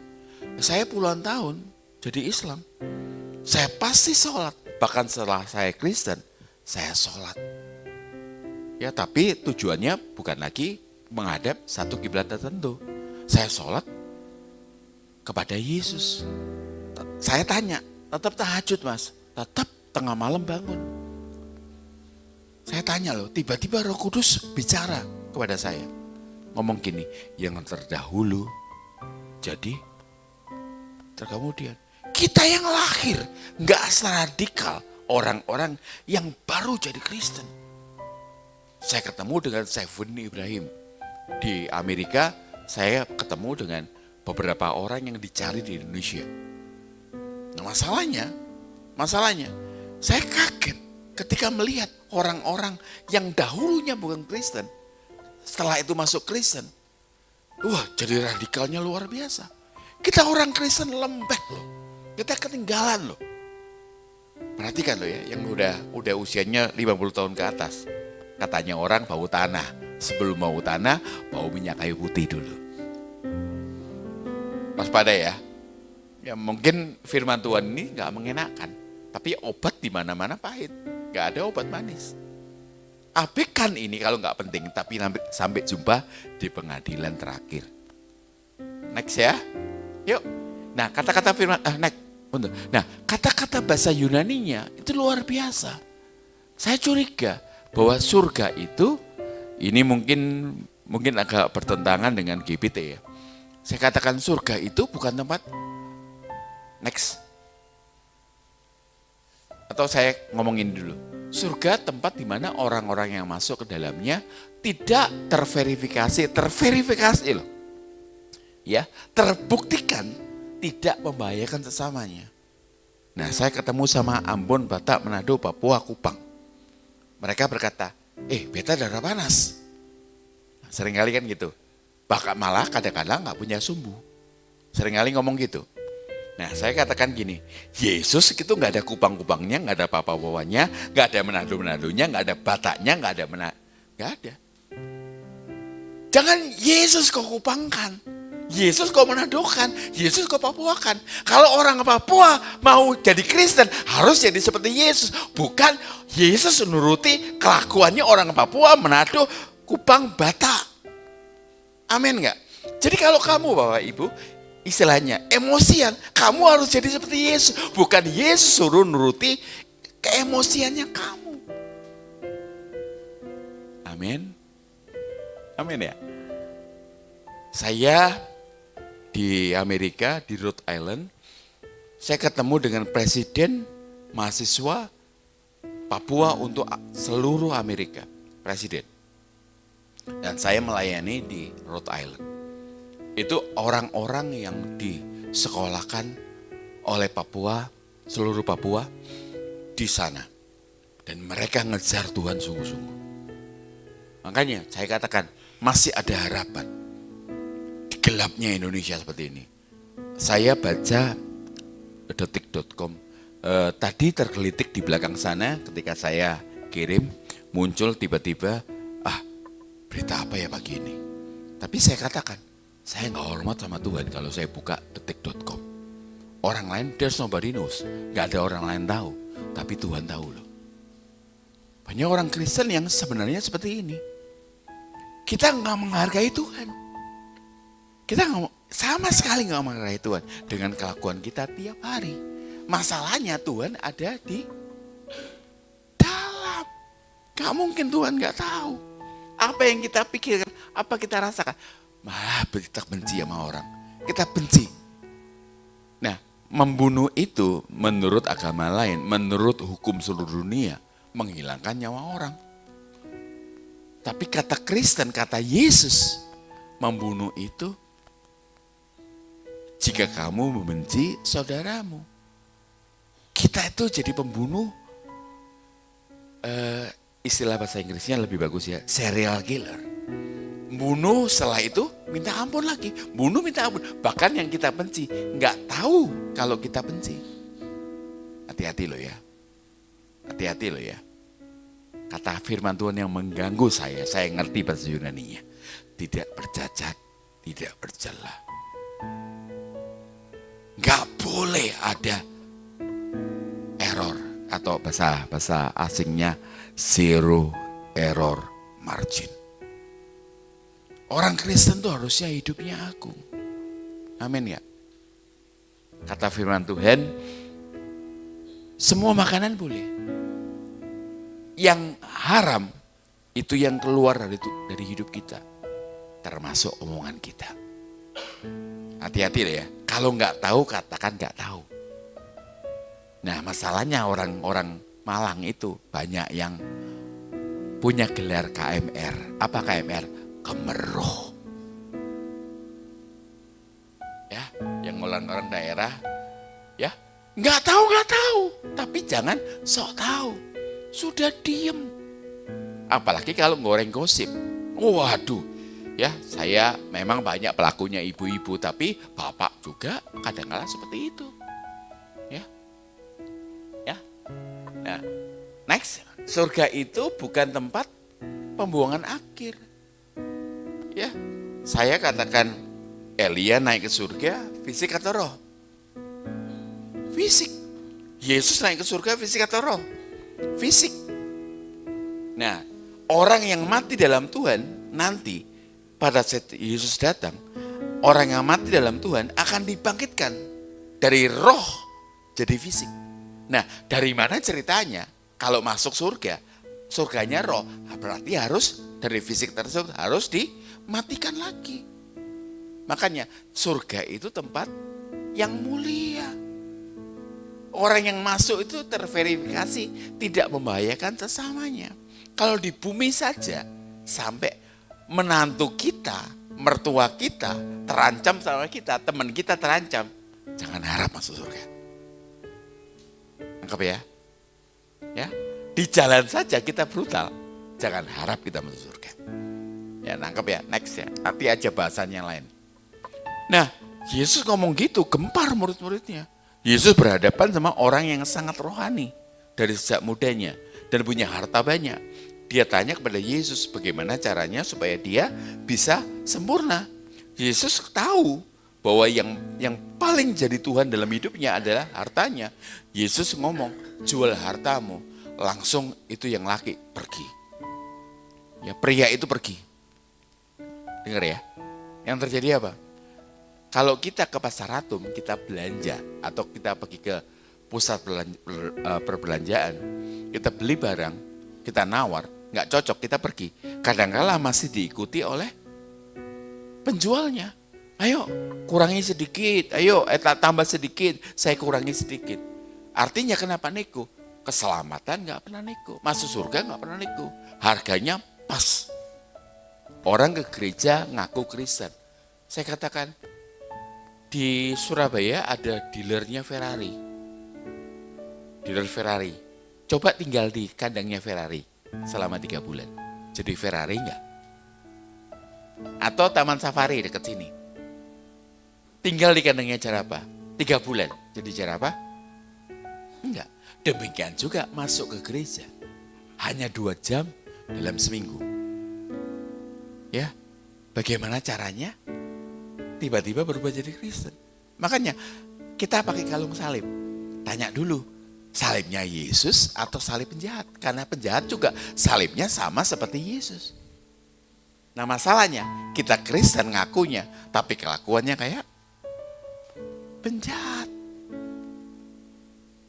Saya puluhan tahun jadi Islam. Saya pasti sholat, bahkan setelah saya Kristen, saya sholat. Ya tapi tujuannya bukan lagi menghadap satu kiblat tertentu. Saya sholat kepada Yesus. Saya tanya, tetap tahajud mas? Tetap tengah malam bangun. Saya tanya loh, tiba-tiba Roh Kudus bicara kepada saya. Ngomong gini, yang terdahulu jadi terkemudian. Kita yang lahir, gak seradikal orang-orang yang baru jadi Kristen. Saya ketemu dengan Seven Ibrahim. Di Amerika, saya ketemu dengan beberapa orang yang dicari di Indonesia. Nah masalahnya, saya kaget ketika melihat orang-orang yang dahulunya bukan Kristen, setelah itu masuk Kristen. Wah, jadi radikalnya luar biasa. Kita orang Kristen lembek loh. Kita ketinggalan loh. Perhatikan loh ya, yang udah usianya 50 tahun ke atas. Katanya orang bau tanah. Sebelum bau tanah, bau minyak kayu putih dulu. Waspada ya. Ya mungkin firman Tuhan ini gak mengenakan. Tapi obat di mana-mana pahit. Gak ada obat manis. Abaikan ini kalau gak penting. Tapi sampai jumpa di pengadilan terakhir. Next ya. Yuk. Nah kata-kata firman, next. Nah kata-kata bahasa Yunaninya itu luar biasa. Saya curiga bahwa surga itu, ini mungkin agak bertentangan dengan GPT ya. Saya katakan surga itu bukan tempat, next. Atau saya ngomongin dulu. Surga tempat di mana orang-orang yang masuk ke dalamnya tidak terverifikasi loh. Ya, terbuktikan tidak membahayakan sesamanya. Nah, saya ketemu sama Ambon, Batak, Manado, Papua, Kupang. Mereka berkata, beta darah panas. Nah, seringkali kan gitu. Bahkan malah kadang-kadang gak punya sumbu. Seringkali ngomong gitu. Nah, saya katakan gini, Yesus itu gak ada Kupang-Kupangnya, gak ada Papua-Papawanya, gak ada Manado-Manadonya, gak ada Bataknya, gak ada. Jangan Yesus kau kupangkan. Yesus kau menadokan, Yesus kau papuakan. Kalau orang Papua mau jadi Kristen harus jadi seperti Yesus. Bukan Yesus menuruti kelakuannya orang Papua, Manado, Kupang, Batak. Amin gak? Jadi kalau kamu Bapak Ibu, istilahnya emosian, kamu harus jadi seperti Yesus. Bukan Yesus suruh nuruti keemosiannya kamu. Amin. Amin ya. Saya di Amerika, di Rhode Island, saya ketemu dengan presiden mahasiswa Papua untuk seluruh Amerika, presiden. Dan saya melayani di Rhode Island. Itu orang-orang yang disekolahkan oleh Papua, seluruh Papua di sana. Dan mereka ngejar Tuhan sungguh-sungguh. Makanya saya katakan masih ada harapan. Gelapnya Indonesia seperti ini. Saya baca detik.com. Tadi tergelitik di belakang sana ketika saya kirim, muncul tiba-tiba, berita apa ya pagi ini. Tapi saya katakan, saya gak hormat sama Tuhan kalau saya buka detik.com. Orang lain, there's nobody knows. Gak ada orang lain tahu, tapi Tuhan tahu loh. Banyak orang Kristen yang sebenarnya seperti ini. Kita gak menghargai Tuhan. Kita sama sekali gak menghargai Tuhan dengan kelakuan kita tiap hari. Masalahnya Tuhan ada di dalam. Gak mungkin Tuhan gak tahu. Apa yang kita pikirkan, apa kita rasakan. Malah kita benci sama orang. Kita benci. Nah, membunuh itu menurut agama lain, menurut hukum seluruh dunia, menghilangkan nyawa orang. Tapi kata Kristen, kata Yesus, membunuh itu jika kamu membenci saudaramu. Kita itu jadi pembunuh, istilah bahasa Inggrisnya lebih bagus ya, serial killer. Bunuh setelah itu minta ampun lagi, bunuh minta ampun. Bahkan yang kita benci nggak tahu kalau kita benci. Hati-hati loh ya, hati-hati loh ya. Kata firman Tuhan yang mengganggu saya ngerti bahasa Yunaninya. Tidak bercacat, tidak bercela. Gak boleh ada error atau bahasa asingnya zero error margin. Orang Kristen tuh harusnya hidupnya agung. Amin ya. Kata firman Tuhan, semua makanan boleh. Yang haram itu yang keluar dari hidup kita, termasuk omongan kita. Hati-hati deh ya, kalau nggak tahu katakan nggak tahu. Nah masalahnya orang-orang Malang itu banyak yang punya gelar KMR. Apa KMR? Kemeroh. Ya, yang orang daerah, ya nggak tahu. Tapi jangan sok tahu. Sudah diem. Apalagi kalau goreng gosip. Waduh, ya saya memang banyak pelakunya ibu-ibu, tapi bapak juga kadang-kadang seperti itu. Ya. Nah, next, surga itu bukan tempat pembuangan akhir. Ya, saya katakan Elia naik ke surga, fisik atau roh? Fisik. Yesus naik ke surga, fisik atau roh? Fisik. Nah, orang yang mati dalam Tuhan nanti pada saat Yesus datang, orang yang mati dalam Tuhan akan dibangkitkan dari roh jadi fisik. Nah, dari mana ceritanya? Kalau masuk surga, surganya roh, berarti harus dari fisik tersebut harus dimatikan lagi. Makanya surga itu tempat yang mulia. Orang yang masuk itu terverifikasi tidak membahayakan sesamanya. Kalau di bumi saja sampai menantu kita, mertua kita terancam sama kita, teman kita terancam, jangan harap masuk surga. Nangkep ya? Ya, di jalan saja kita brutal, jangan harap kita masuk surga. Ya, nangkep ya? Next ya. Nanti aja bahasan yang lain. Nah, Yesus ngomong gitu, gempar murid-muridnya. Yesus berhadapan sama orang yang sangat rohani dari sejak mudanya dan punya harta banyak. Dia tanya kepada Yesus bagaimana caranya supaya dia bisa sempurna. Yesus tahu bahwa yang paling jadi Tuhan dalam hidupnya adalah hartanya. Yesus ngomong, jual hartamu, langsung itu yang laki pergi. Ya, pria itu pergi. Dengar ya, yang terjadi apa? Kalau kita ke pasar Ratum, kita belanja atau kita pergi ke pusat perbelanjaan, kita beli barang, kita nawar, nggak cocok, kita pergi. Kadang-kala masih diikuti oleh penjualnya. Ayo kurangi sedikit, ayo tambah sedikit, saya kurangi sedikit. Artinya kenapa nego? Keselamatan nggak pernah nego, masuk surga nggak pernah nego. Harganya pas. Orang ke gereja ngaku Kristen. Saya katakan, di Surabaya ada dealernya Ferrari. Dealer Ferrari. Coba tinggal di kandangnya Ferrari selama 3 bulan. Jadi Ferrari enggak? Atau Taman Safari dekat sini. Tinggal di kandangnya cara apa? 3 bulan. Jadi cara apa? Enggak. Demikian juga masuk ke gereja. Hanya 2 jam dalam seminggu. Ya, bagaimana caranya? Tiba-tiba berubah jadi Kristen. Makanya kita pakai kalung salib. Tanya dulu, salibnya Yesus atau salib penjahat? Karena penjahat juga salibnya sama seperti Yesus. Nah masalahnya, kita Kristen ngakunya, tapi kelakuannya kayak penjahat.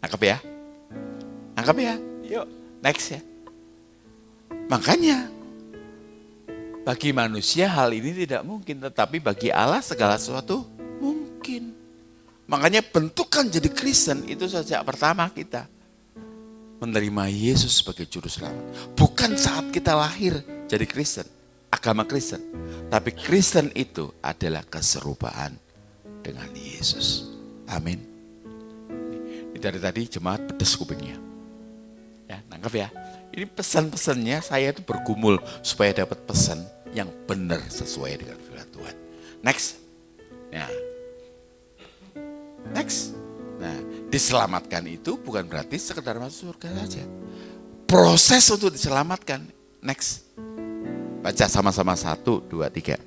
Nangkep ya? Nangkep ya? Yuk, next ya. Makanya, bagi manusia hal ini tidak mungkin, tetapi bagi Allah segala sesuatu mungkin. Makanya bentukan jadi Kristen itu sejak pertama kita menerima Yesus sebagai juru selamat. Bukan saat kita lahir jadi Kristen, agama Kristen. Tapi Kristen itu adalah keserupaan dengan Yesus. Amin. Dari tadi jemaat pedes kupingnya. Ya, nangkep ya. Ini pesan-pesannya saya itu bergumul supaya dapat pesan yang benar sesuai dengan firman Tuhan. Next. Nah. Next. Nah, diselamatkan itu bukan berarti sekedar masuk surga saja. Proses untuk diselamatkan. Next. Baca sama-sama 1, 2, 3.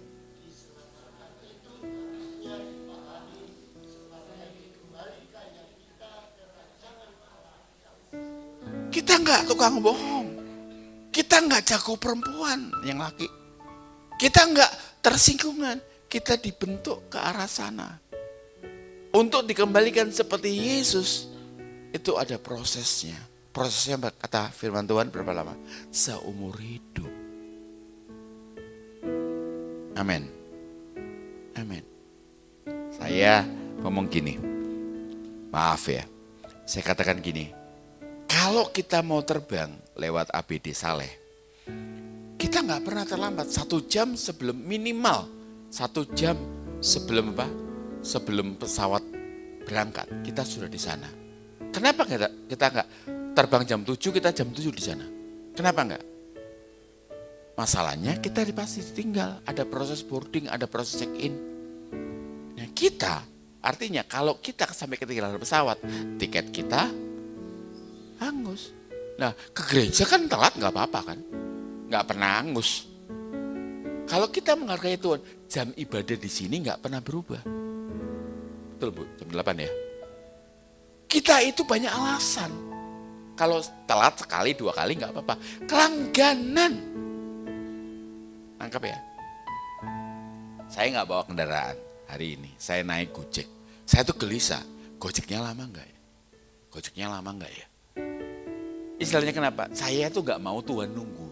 Kita enggak tukang bohong. Kita enggak jago perempuan yang laki. Kita enggak tersinggungan. Kita dibentuk ke arah sana. Untuk dikembalikan seperti Yesus, itu ada prosesnya. Prosesnya kata firman Tuhan berapa lama? Seumur hidup. Amin. Amin. Saya ngomong gini, maaf ya, saya katakan gini, kalau kita mau terbang lewat ABD Saleh, kita nggak pernah terlambat. 1 jam sebelum, minimal 1 jam sebelum apa? Sebelum pesawat berangkat, kita sudah di sana. Kenapa kita nggak terbang jam 7, kita jam 7 di sana? Kenapa nggak? Masalahnya kita pasti ditinggal, ada proses boarding, ada proses check-in. Nah kita, artinya kalau kita sampai ketinggalan pesawat, tiket kita hangus. Nah ke gereja kan telat nggak apa-apa kan? Nggak pernah hangus. Kalau kita menghargai Tuhan, jam ibadah di sini nggak pernah berubah. Betul Bu, jam 8 ya? Kita itu banyak alasan. Kalau telat sekali, 2 kali nggak apa-apa. Kelangganan. Nangkep ya? Saya nggak bawa kendaraan hari ini. Saya naik Gojek. Saya tuh gelisah. Gojeknya lama nggak ya? Gojeknya lama nggak ya? Istilahnya kenapa? Saya tuh nggak mau Tuhan nunggu.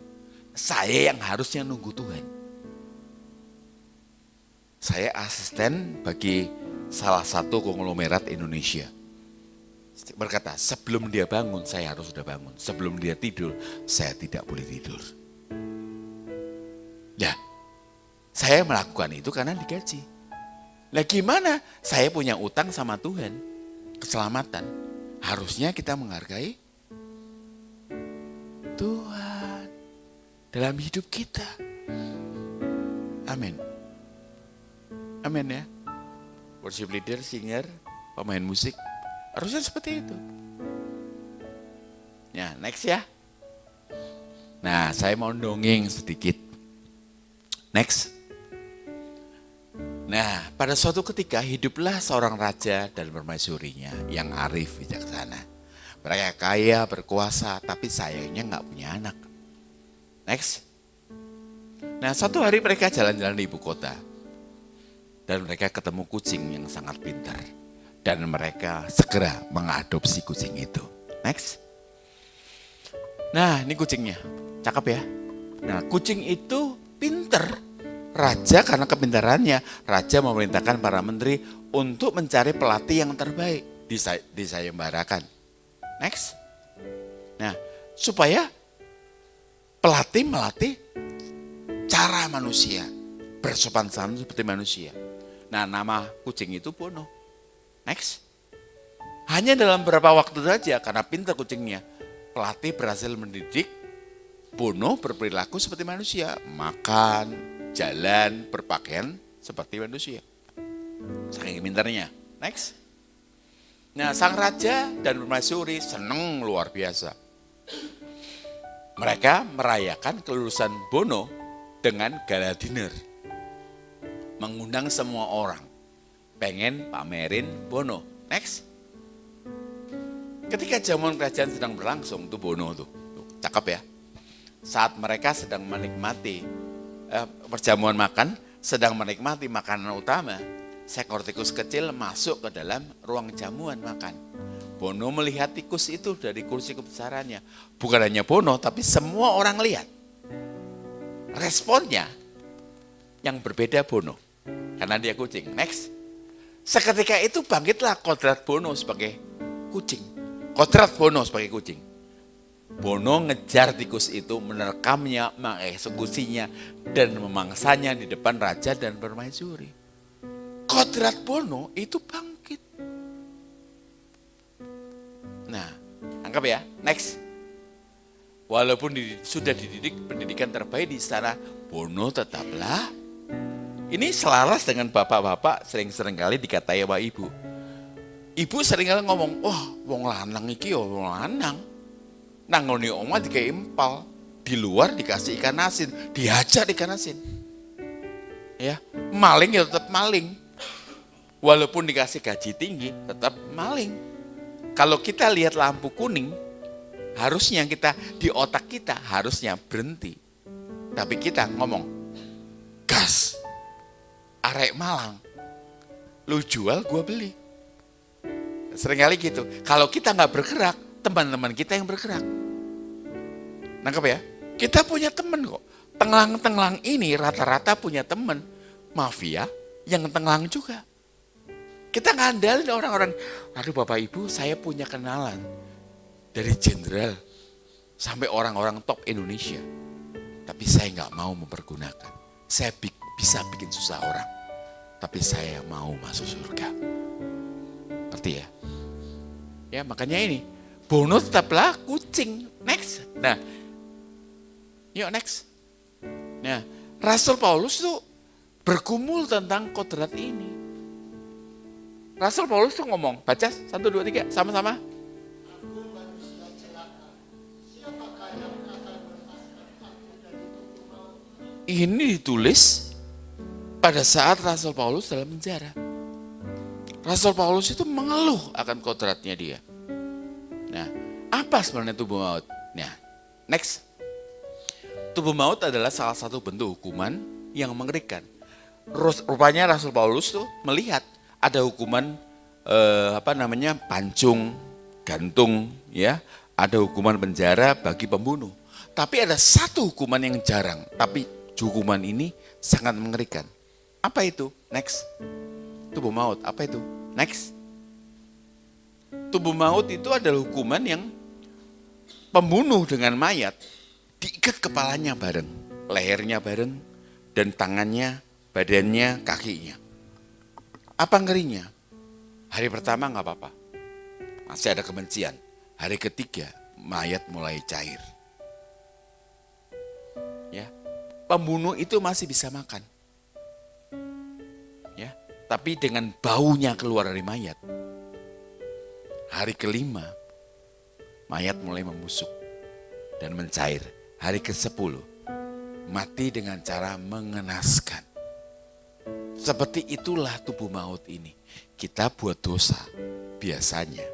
Saya yang harusnya nunggu Tuhan. Saya asisten bagi salah satu konglomerat Indonesia. Berkata, sebelum dia bangun, saya harus sudah bangun. Sebelum dia tidur, saya tidak boleh tidur. Ya, saya melakukan itu karena digaji. Nah gimana? Saya punya utang sama Tuhan, keselamatan. Harusnya kita menghargai Tuhan dalam hidup kita. Amin. Amin ya. Worship leader, singer, pemain musik, harusnya seperti itu. Ya, next ya. Nah, saya mau dongeng sedikit. Next. Nah, pada suatu ketika hiduplah seorang raja dan permaisurinya yang arif bijaksana. Mereka kaya, berkuasa, tapi sayangnya nggak punya anak. Next. Nah, suatu hari mereka jalan-jalan di ibu kota. Dan mereka ketemu kucing yang sangat pintar. Dan mereka segera mengadopsi kucing itu. Next. Nah, ini kucingnya. Cakep ya. Nah, kucing itu pintar. Raja karena kepintarannya, raja memerintahkan para menteri untuk mencari pelatih yang terbaik. Disayembarakan. Next. Nah, supaya pelatih melatih cara manusia. Bersopan santun seperti manusia. Nah, nama kucing itu Bono. Next. Hanya dalam beberapa waktu saja, karena pintar kucingnya, pelatih berhasil mendidik Bono berperilaku seperti manusia. Makan, jalan, berpakaian seperti manusia. Saking pintarnya. Next. Nah, sang raja dan permaisuri senang luar biasa. Mereka merayakan kelulusan Bono dengan gala dinner. Mengundang semua orang. Pengen pamerin Bono. Next. Ketika jamuan kerajaan sedang berlangsung, tuh Bono tuh. Cakep ya. Saat mereka sedang menikmati perjamuan makan, sedang menikmati makanan utama, seekor tikus kecil masuk ke dalam ruang jamuan makan. Bono melihat tikus itu dari kursi kebesarannya. Bukan hanya Bono, tapi semua orang lihat. Responnya yang berbeda Bono, karena dia kucing. Next. Seketika itu bangkitlah kodrat Bono sebagai kucing. Kodrat Bono sebagai kucing. Bono ngejar tikus itu, menerkamnya, mengeksekusinya, dan memangsanya di depan raja dan permaisuri. Kodrat Bono itu bangkit. Nah, anggap ya, next. Walaupun sudah dididik pendidikan terbaik di istana, Bono tetaplah. Ini selaras dengan bapak-bapak sering-sering kali dikatai sama ibu. Ibu sering kali ngomong, wong lanang iki wong lanang. Nangoni oma dikasih impal, di luar dikasih ikan asin, dihajar ikan asin. Ya, maling ya tetap maling. Walaupun dikasih gaji tinggi, tetap maling. Kalau kita lihat lampu kuning, harusnya kita di otak kita harusnya berhenti. Tapi kita ngomong, gas, arek Malang, lu jual gua beli. Seringkali gitu. Kalau kita nggak bergerak, teman-teman kita yang bergerak. Nangkep ya? Kita punya teman kok. Tenglang-tenglang ini rata-rata punya teman mafia yang tenglang juga. Kita ngandalin orang-orang. Aduh Bapak Ibu, saya punya kenalan dari jenderal sampai orang-orang top Indonesia. Tapi saya nggak mau mempergunakan. Saya bisa bikin susah orang. Tapi saya mau masuk surga. Ngerti ya? Ya makanya ini. Bono tetaplah kucing. Next. Nah, yuk next. Nah, Rasul Paulus tuh bergumul tentang kodrat ini. Rasul Paulus tuh ngomong, baca 1, 2, 3, sama-sama. Ini ditulis pada saat Rasul Paulus dalam penjara. Rasul Paulus itu mengeluh akan kodratnya dia. Nah, apa sebenarnya tubuh maut? Nah, next. Tubuh maut adalah salah satu bentuk hukuman yang mengerikan. Rupanya Rasul Paulus tuh melihat ada hukuman pancung, gantung, ya, ada hukuman penjara bagi pembunuh. Tapi ada satu hukuman yang jarang, tapi hukuman ini sangat mengerikan. Apa itu? Next. Tubuh maut, apa itu? Next. Tubuh maut itu adalah hukuman yang pembunuh dengan mayat diikat kepalanya bareng, lehernya bareng, dan tangannya, badannya, kakinya. Apa ngerinya? Hari pertama nggak apa-apa, masih ada kebencian. Hari ketiga, mayat mulai cair. Ya, pembunuh itu masih bisa makan. Ya, tapi dengan baunya keluar dari mayat. Hari kelima, mayat mulai membusuk dan mencair. Hari ke-10, mati dengan cara mengenaskan. Seperti itulah tubuh maut ini. Kita buat dosa, biasanya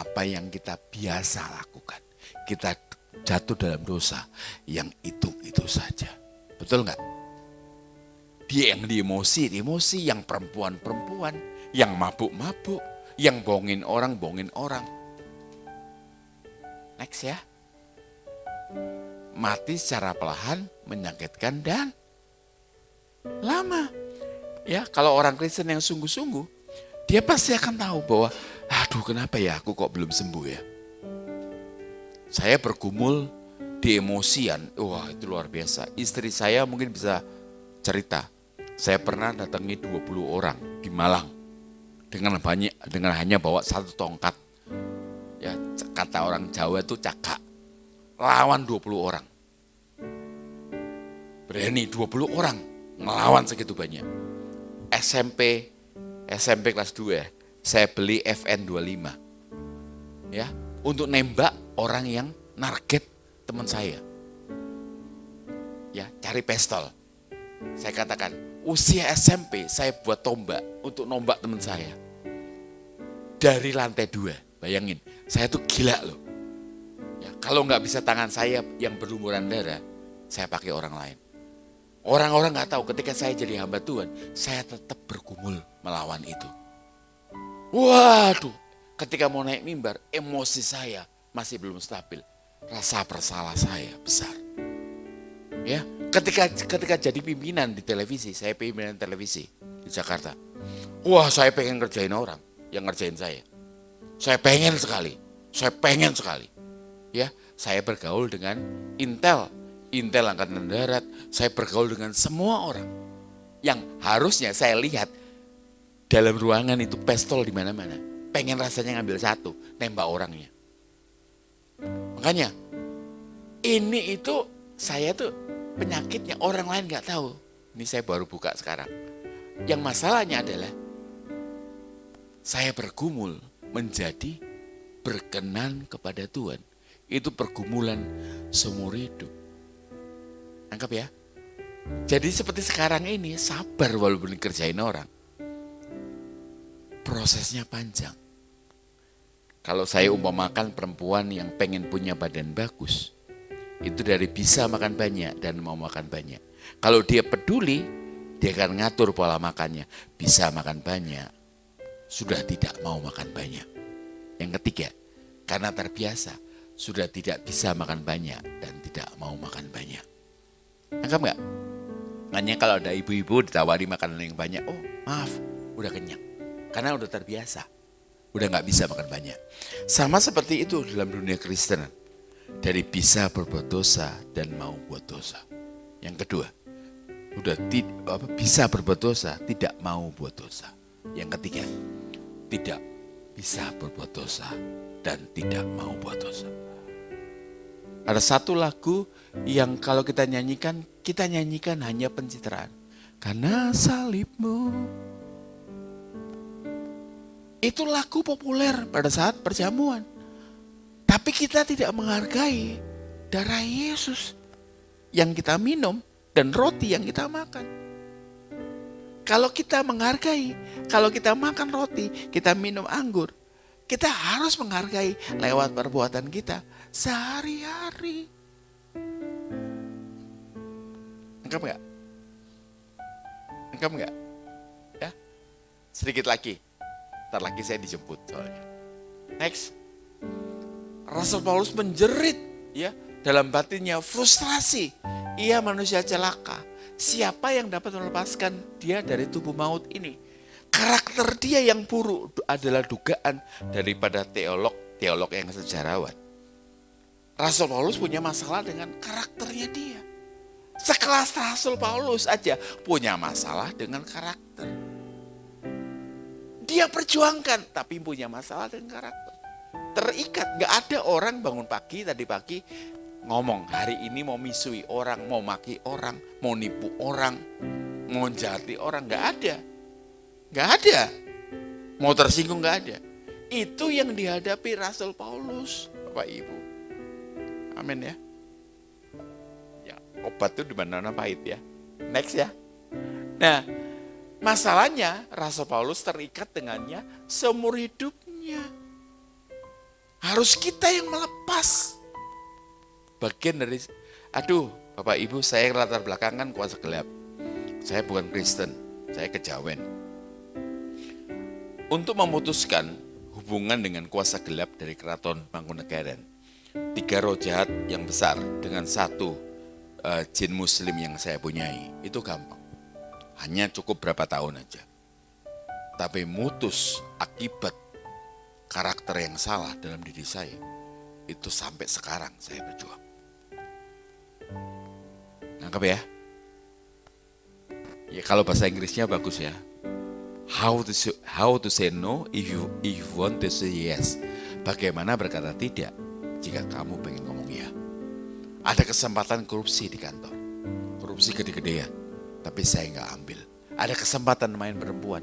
apa yang kita biasa lakukan. Kita jatuh dalam dosa yang itu saja. Betul nggak? Dia yang emosi, yang perempuan, yang mabuk, yang bohongin orang. Next ya. Mati secara perlahan, menyakitkan dan lama. Ya, kalau orang Kristen yang sungguh-sungguh, dia pasti akan tahu bahwa, aduh kenapa ya aku kok belum sembuh ya. Saya bergumul di emosian, wah itu luar biasa. Istri saya mungkin bisa cerita, saya pernah datangi 20 orang di Malang dengan hanya bawa 1 tongkat. Ya, kata orang Jawa itu cakak. Lawan 20 orang. Berani 20 orang melawan segitu banyak. SMP kelas 2, saya beli FN 25. Ya, untuk nembak orang yang narget teman saya. Ya, cari pistol. Saya katakan, usia SMP saya buat tombak untuk nombak teman saya. Dari lantai 2, bayangin, saya tuh gila loh. Ya, kalau nggak bisa tangan saya yang berlumuran darah, saya pakai orang lain. Orang-orang nggak tahu ketika saya jadi hamba Tuhan, saya tetap bergumul melawan itu. Waduh, ketika mau naik mimbar, emosi saya masih belum stabil. Rasa bersalah saya besar. Ya, ketika jadi pimpinan di televisi, saya pimpinan televisi di Jakarta. Wah, saya pengen ngerjain orang yang ngerjain saya. Saya pengen sekali. Ya, saya bergaul dengan Intel Angkatan Darat, saya bergaul dengan semua orang yang harusnya saya lihat dalam ruangan itu pistol di mana-mana. Pengen rasanya ngambil 1, nembak orangnya. Makanya saya tuh penyakitnya orang lain nggak tahu. Ini saya baru buka sekarang. Yang masalahnya adalah saya bergumul menjadi berkenan kepada Tuhan. Itu pergumulan seumur hidup. Anggap ya. Jadi seperti sekarang ini, sabar walaupun dikerjain orang. Prosesnya panjang. Kalau saya umpamakan perempuan yang pengen punya badan bagus, itu dari bisa makan banyak dan mau makan banyak. Kalau dia peduli, dia akan ngatur pola makannya. Bisa makan banyak, sudah tidak mau makan banyak. Yang ketiga, karena terbiasa, sudah tidak bisa makan banyak dan tidak mau makan banyak. Anggap nggak? Makanya kalau ada ibu-ibu ditawari makanan yang banyak, oh maaf, udah kenyang. Karena udah terbiasa, udah nggak bisa makan banyak. Sama seperti itu dalam dunia Kristen, dari bisa berbuat dosa dan mau buat dosa. Yang kedua, udah bisa berbuat dosa, tidak mau buat dosa. Yang ketiga, tidak bisa berbuat dosa dan tidak mau buat dosa. Ada satu lagu yang kalau kita nyanyikan hanya pencitraan. Karena salibmu. Itu lagu populer pada saat perjamuan. Tapi kita tidak menghargai darah Yesus yang kita minum dan roti yang kita makan. Kalau kita menghargai, kalau kita makan roti, kita minum anggur, kita harus menghargai lewat perbuatan kita sehari-hari. Anggap enggak? Anggap enggak? Ya, sedikit lagi. Ntar lagi saya dijemput soalnya. Next. Rasul Paulus menjerit ya dalam batinnya, frustrasi. Ia manusia celaka. Siapa yang dapat melepaskan dia dari tubuh maut ini? Karakter dia yang buruk adalah dugaan daripada teolog yang sejarawan. Rasul Paulus punya masalah dengan karakternya dia. Sekelas Rasul Paulus aja punya masalah dengan karakter. Dia perjuangkan tapi punya masalah dengan karakter. Terikat, gak ada orang bangun pagi tadi pagi ngomong hari ini mau misui orang, mau maki orang, mau nipu orang, mau jati orang, gak ada. Gak ada. Mau tersinggung gak ada. Itu yang dihadapi Rasul Paulus, Bapak Ibu. Amin ya. Ya, obat itu dimana-mana pahit ya. Next ya. Nah, masalahnya Rasul Paulus terikat dengannya seumur hidupnya. Harus kita yang melepas. Bagian dari, Bapak Ibu, saya latar belakangan kuasa gelap. Saya bukan Kristen, saya kejawen. Untuk memutuskan hubungan dengan kuasa gelap dari keraton Mangkunegaran, 3 roh jahat yang besar dengan 1 jin muslim yang saya punyai, itu gampang. Hanya cukup berapa tahun aja. Tapi mutus akibat karakter yang salah dalam diri saya, itu sampai sekarang saya berjuang. Nangkep ya? Ya kalau bahasa Inggrisnya bagus ya. How to say no if you want to say yes. Bagaimana berkata tidak jika kamu pengen ngomong ya. Ada kesempatan korupsi di kantor. Korupsi gede-gedean. Tapi saya nggak ambil. Ada kesempatan main perempuan.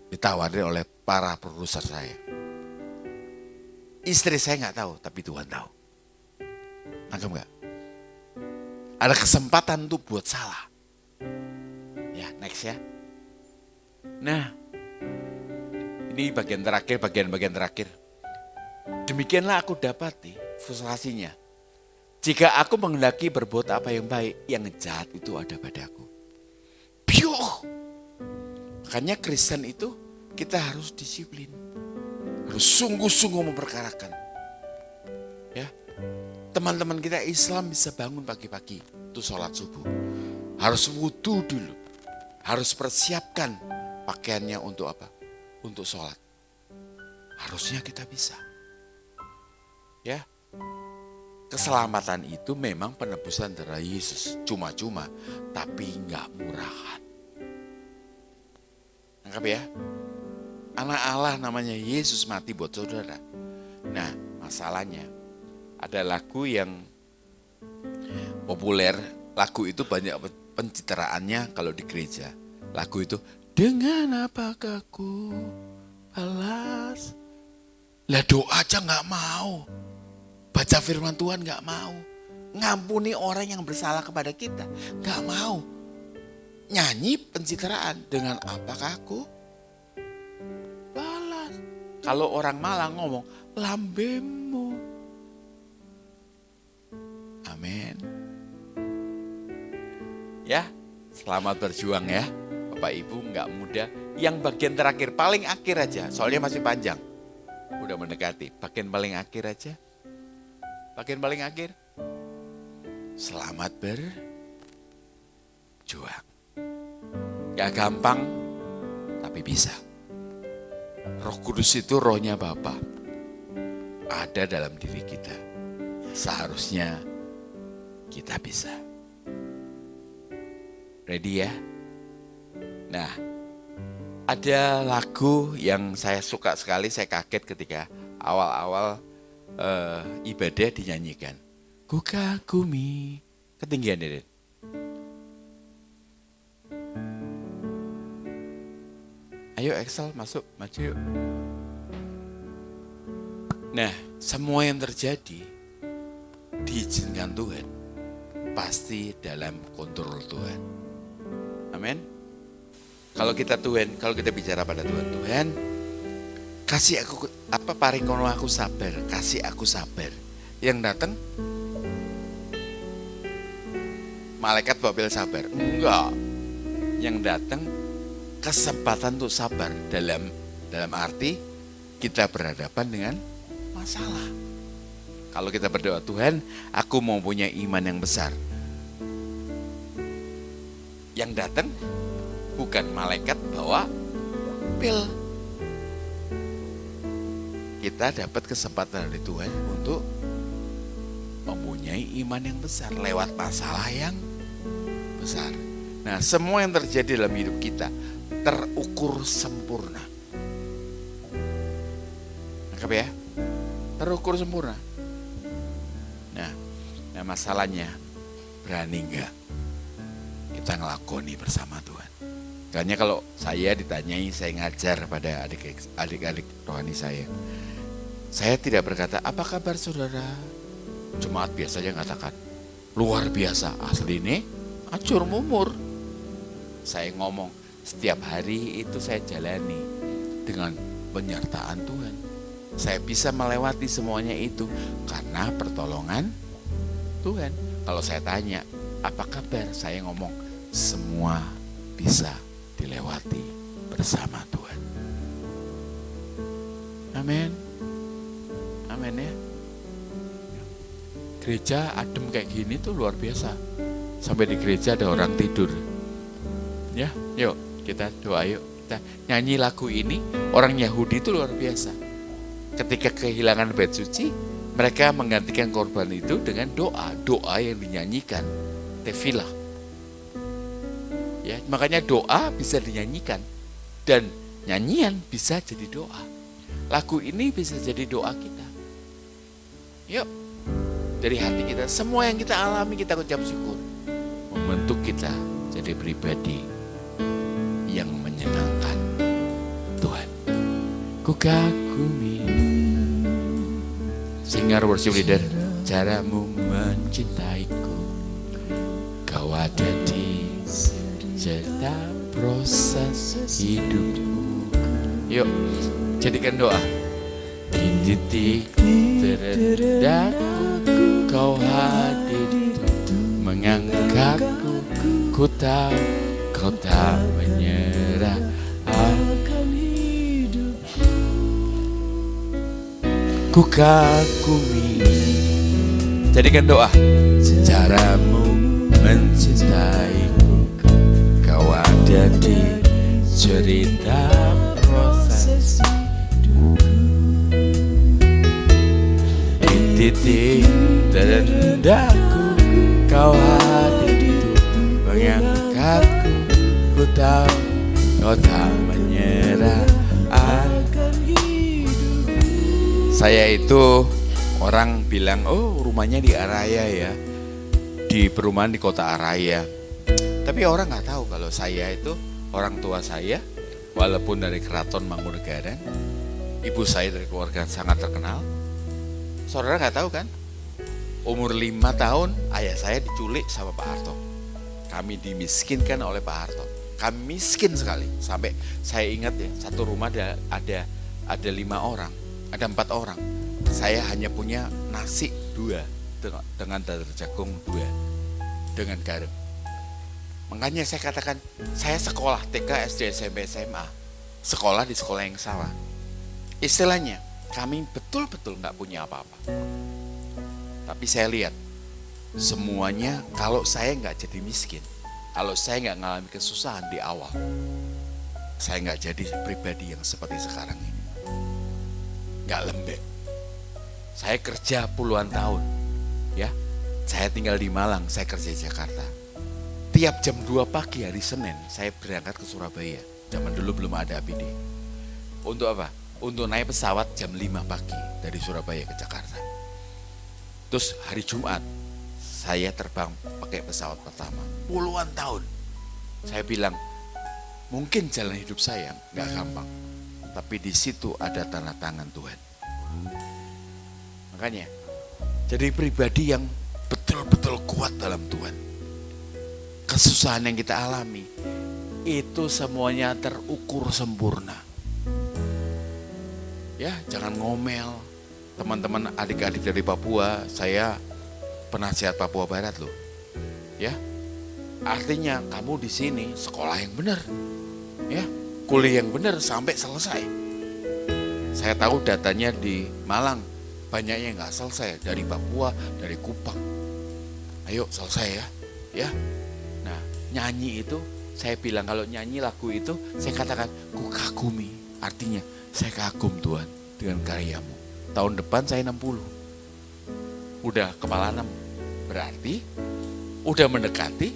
Ditawarin oleh para produser saya. Istri saya nggak tahu, tapi Tuhan tahu. Nangkep nggak? Ada kesempatan untuk buat salah. Ya, next ya. Nah, ini bagian terakhir. Demikianlah aku dapati frustrasinya. Jika aku menghendaki berbuat apa yang baik, yang jahat itu ada padaku. Makanya Kristen itu kita harus disiplin. Harus sungguh-sungguh memperkarakan. Ya. Teman-teman kita Islam bisa bangun pagi-pagi untuk sholat subuh. Harus wudu dulu. Harus persiapkan pakaiannya untuk apa? Untuk sholat. Harusnya kita bisa. Ya. Keselamatan itu memang penebusan darah Yesus. Cuma-cuma, tapi enggak murahan. Anggap ya. Anak Allah namanya Yesus mati buat saudara. Nah, masalahnya ada lagu yang populer. Lagu itu banyak pencitraannya kalau di gereja. Lagu itu, dengan apakah ku balas? Lah doa aja gak mau. Baca firman Tuhan gak mau. Ngampuni orang yang bersalah kepada kita gak mau. Nyanyi pencitraan, dengan apakah ku balas? Kalau orang Malang ngomong, lambemu. Amin. Ya, selamat berjuang ya. Bapak Ibu, gak mudah. Yang bagian terakhir, paling akhir aja, soalnya masih panjang. Udah mendekati, bagian paling akhir aja. Bagian paling akhir. Selamat berjuang. Gak gampang, tapi bisa. Roh Kudus itu rohnya Bapa. Ada dalam diri kita. Seharusnya kita bisa. Ready ya? Nah, ada lagu yang saya suka sekali, saya kaget ketika awal-awal ibadah dinyanyikan. Ku kagumi, ketinggian Deden. Ayo Excel masuk, maju yuk. Nah, semua yang terjadi diizinkan Tuhan, pasti dalam kontrol Tuhan. Amin. Kalau kita bicara pada Tuhan, kasih aku paringono aku sabar, kasih aku sabar. Yang datang malaikat Babel sabar? Enggak. Yang datang kesempatan untuk sabar dalam arti kita berhadapan dengan masalah. Kalau kita berdoa, Tuhan, aku mau punya iman yang besar. Yang datang bukan malaikat bawa pil. Kita dapat kesempatan dari Tuhan untuk mempunyai iman yang besar lewat masalah yang besar. Nah, semua yang terjadi dalam hidup kita terukur sempurna. Nangkep ya? Terukur sempurna. Nah masalahnya, berani enggak kita ngelakoni bersama Tuhan? Makanya kalau saya ditanyai, saya ngajar pada adik-adik rohani saya tidak berkata, apa kabar saudara? Jemaat biasanya katakan, luar biasa, asli ini acur mumur. Saya ngomong, setiap hari itu saya jalani dengan penyertaan Tuhan. Saya bisa melewati semuanya itu karena pertolongan Tuhan. Kalau saya tanya, apa kabar? Saya ngomong, semua bisa dilewati bersama Tuhan. Amin. Amin ya. Gereja adem kayak gini tuh luar biasa. Sampai di gereja ada orang tidur. Ya, yuk kita doa yuk. Kita nyanyi lagu ini, orang Yahudi itu luar biasa. Ketika kehilangan bait suci, mereka menggantikan korban itu dengan doa yang dinyanyikan, tefilah. Ya, makanya doa bisa dinyanyikan dan nyanyian bisa jadi doa. Lagu ini bisa jadi doa kita. Yuk, dari hati kita, semua yang kita alami kita ucap syukur, membentuk kita jadi pribadi yang menyenangkan Tuhan. Ku kagumi. Singer worship leader, caramu mencintaiku, kau ada di setiap proses hidupku. Yuk, jadikan doa. Di titik terendahku, kau hadir mengangkatku. Ku tahu kau tak menyerah akan hidupku. Ku kagumi. Jadikan doa. Caramu mencintaiku, kau ada di cerita proses hidupku. Di titik terendahku, kau hadir mengangkatku. Ku tahu kau tak menyerah akan hidup. Saya itu orang bilang, oh rumahnya di Araya ya, di perumahan di kota Araya. Tapi orang nggak tahu kalau saya itu orang tua saya, walaupun dari Keraton Mangkunegaran, ibu saya dari keluarga sangat terkenal. Saudara nggak tahu kan? Umur 5 tahun ayah saya diculik sama Pak Harto. Kami dimiskinkan oleh Pak Harto. Kami miskin sekali sampai saya ingat ya, satu rumah ada 5 orang, ada 4 orang. Saya hanya punya nasi 2 dengan dadar jagung 2 dengan garam. Makanya saya katakan, saya sekolah TK, SD, SMP, SMA sekolah di sekolah yang salah. Istilahnya, kami betul-betul nggak punya apa-apa. Tapi saya lihat, semuanya kalau saya nggak jadi miskin, kalau saya nggak ngalami kesusahan di awal, saya nggak jadi pribadi yang seperti sekarang ini. Nggak lembek. Saya kerja puluhan tahun, ya. Saya tinggal di Malang, saya kerja di Jakarta. Tiap jam 2 pagi hari Senin, saya berangkat ke Surabaya. Zaman dulu belum ada APD. Untuk apa? Untuk naik pesawat jam 5 pagi dari Surabaya ke Jakarta. Terus hari Jumat, saya terbang pakai pesawat pertama. Puluhan tahun. Saya bilang, mungkin jalan hidup saya nggak gampang. Tapi di situ ada tanda tangan Tuhan. Makanya, jadi pribadi yang betul-betul kuat dalam Tuhan. Kesusahan yang kita alami, itu semuanya terukur sempurna. Ya, jangan ngomel. Teman-teman adik-adik dari Papua, saya penasihat Papua Barat loh. Ya, artinya kamu di sini sekolah yang benar, ya, kuliah yang benar sampai selesai. Saya tahu datanya di Malang banyaknya nggak selesai, dari Papua, dari Kupang. Ayo selesai ya. Nah, nyanyi itu saya bilang kalau nyanyi lagu itu saya katakan ku kagumi, artinya saya kagum Tuhan dengan karyamu. Tahun depan saya 60. Udah kepala 6. Berarti udah mendekati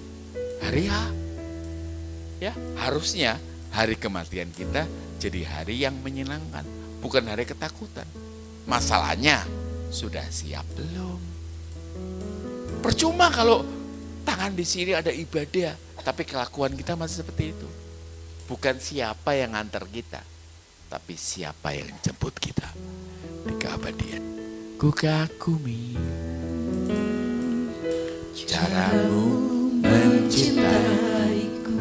hari H. Ya, harusnya hari kematian kita jadi hari yang menyenangkan, bukan hari ketakutan. Masalahnya, sudah siap belum? Percuma kalau tangan di sini ada ibadah, tapi kelakuan kita masih seperti itu. Bukan siapa yang nganter kita, tapi siapa yang jemput kita di keabadian. Ku kagumi caramu mencintaiku,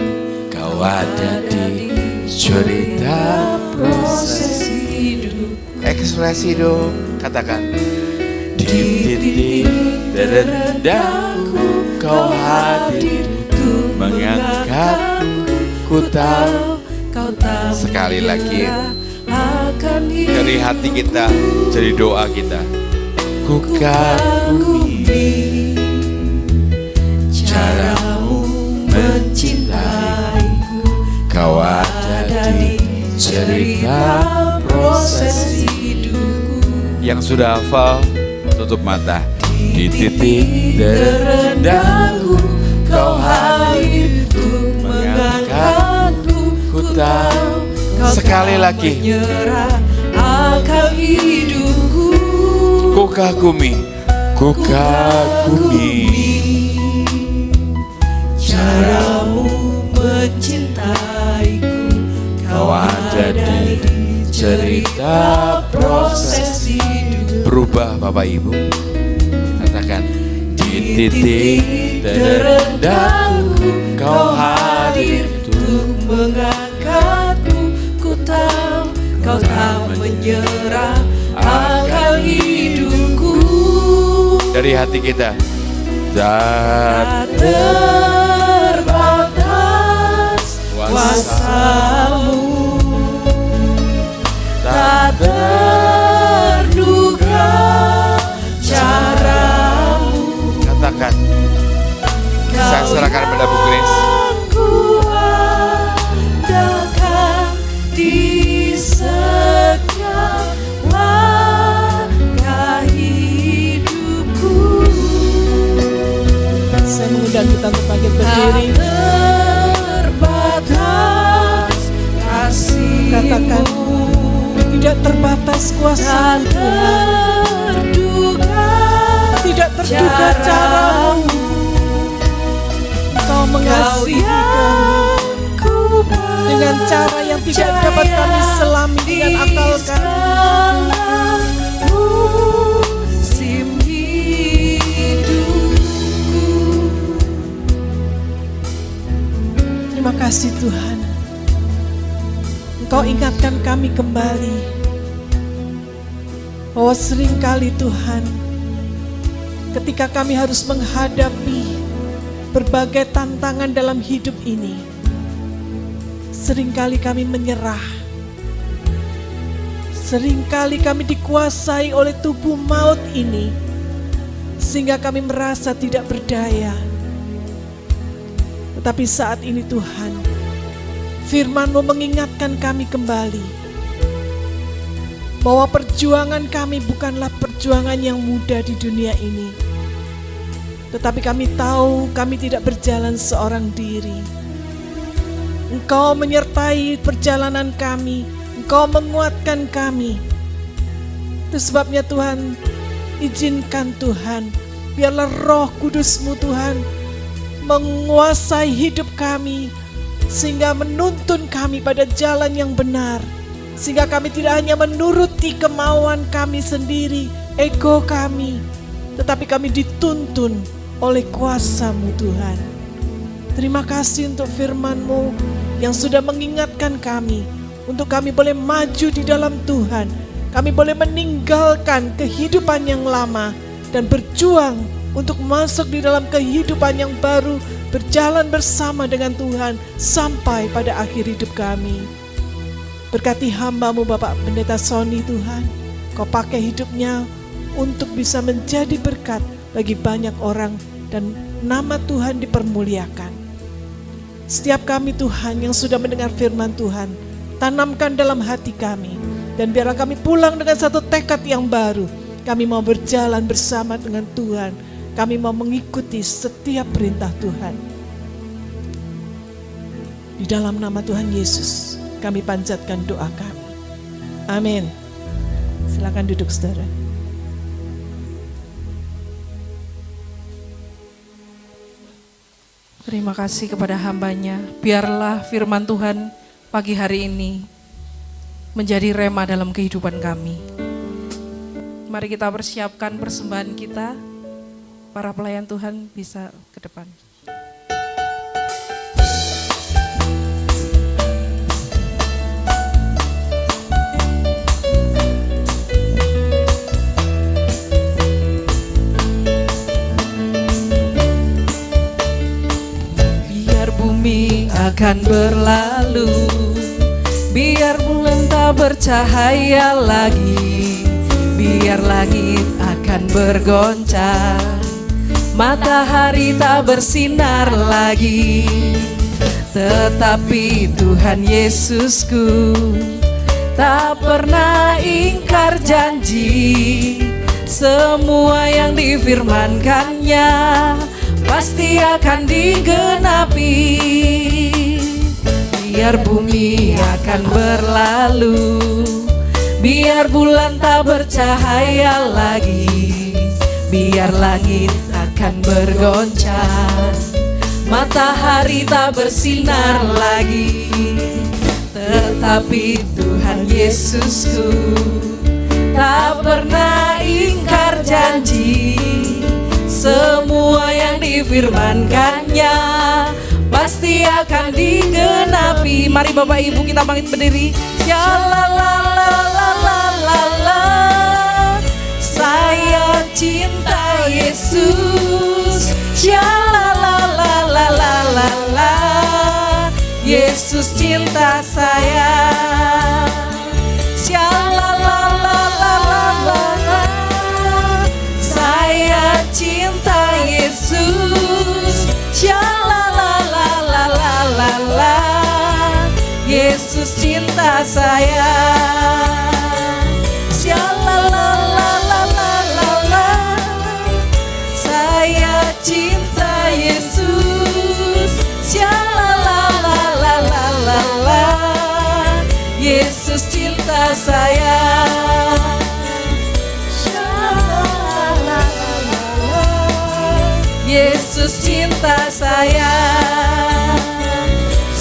kau ada di cerita proses hidup. Ekspresi dong, katakan. Di titik terendahku kau hadir untuk mengangkatku, ku tahu kau tak. Sekali lagi dari hati kita, jadi doa kita. Ku kagumi caramu mencintaiku, kau ada di cerita proses hidupku. Yang sudah hafal, tutup mata. Di titik terendahku kau hadir untuk mengangkatku, ku tahu. Sekali lagi. Akan hidupku. Ku kagumi caramu mencintaiku, kau ada di cerita proses hidup. Berubah Bapak Ibu. Katakan, di titik terendahku kau hadir untuk mengangkatku, ku tahu kau tak menyerah akan hidupku. Dari hati kita, tak terbatas kuasamu, tak terduga caramu. Katakan, saya serahkan pada Bu Grace. Ku adakan di setiap langkah hidupku. Saya mengundang kita untuk bangkit berdiri. Terbatas kasih. Katakan, tidak terbatas kuasa terduga, tidak terduga caramu. Kau mengasihi kami dengan cara yang tidak dapat kami selami dengan akal kami. Musim hidupku. Terima kasih Tuhan. Engkau ingatkan kami kembali bahwa seringkali Tuhan, ketika kami harus menghadapi berbagai tantangan dalam hidup ini, seringkali kami menyerah Seringkali kami dikuasai oleh tubuh maut ini, sehingga kami merasa tidak berdaya. Tetapi saat ini Tuhan, firman-Mu mengingatkan kami kembali bahwa perjuangan kami bukanlah perjuangan yang mudah di dunia ini. Tetapi kami tahu kami tidak berjalan seorang diri. Engkau menyertai perjalanan kami, Engkau menguatkan kami. Itu sebabnya Tuhan, izinkan Tuhan, biarlah Roh Kudus-Mu Tuhan menguasai hidup kami, sehingga menuntun kami pada jalan yang benar, sehingga kami tidak hanya menuruti kemauan kami sendiri, ego kami, tetapi kami dituntun oleh kuasa-Mu Tuhan. Terima kasih untuk firman-Mu yang sudah mengingatkan kami, untuk kami boleh maju di dalam Tuhan, kami boleh meninggalkan kehidupan yang lama dan berjuang untuk masuk di dalam kehidupan yang baru, berjalan bersama dengan Tuhan sampai pada akhir hidup kami. Berkati hamba-Mu Bapak Pendeta Sony Tuhan, Kau pakai hidupnya untuk bisa menjadi berkat bagi banyak orang dan nama Tuhan dipermuliakan. Setiap kami Tuhan yang sudah mendengar firman Tuhan, tanamkan dalam hati kami, dan biarlah kami pulang dengan satu tekad yang baru. Kami mau berjalan bersama dengan Tuhan, kami mau mengikuti setiap perintah Tuhan. Di dalam nama Tuhan Yesus, kami panjatkan doa kami. Amin. Silakan duduk saudara. Terima kasih kepada hamba-Nya. Biarlah firman Tuhan pagi hari ini menjadi rema dalam kehidupan kami. Mari kita persiapkan persembahan kita. Para pelayan Tuhan bisa ke depan. Biar bumi akan berlalu, biar bulan tak bercahaya lagi, biar langit akan bergoncang, matahari tak bersinar lagi, tetapi Tuhan Yesusku tak pernah ingkar janji. Semua yang difirmankannya pasti akan digenapi. Biar bumi akan berlalu, biar bulan tak bercahaya lagi, biar langit akan bergoncang, matahari tak bersinar lagi, tetapi Tuhan Yesusku tak pernah ingkar janji. Semua yang difirmankannya pasti akan digenapi. Mari Bapak Ibu kita bangkit berdiri. Ya la la la la la la la. Saya cinta Yesus. Ya la la la la la la la. Yesus cinta saya. Ya la la la la la la la. Saya cinta Yesus. Ya la la la la la la la. Yesus cinta saya. Ya la la la la la la la. Saya cinta Yesus. Ya la la la la la la la. Yesus cinta saya. Ya la la la la la. Yesus cinta saya.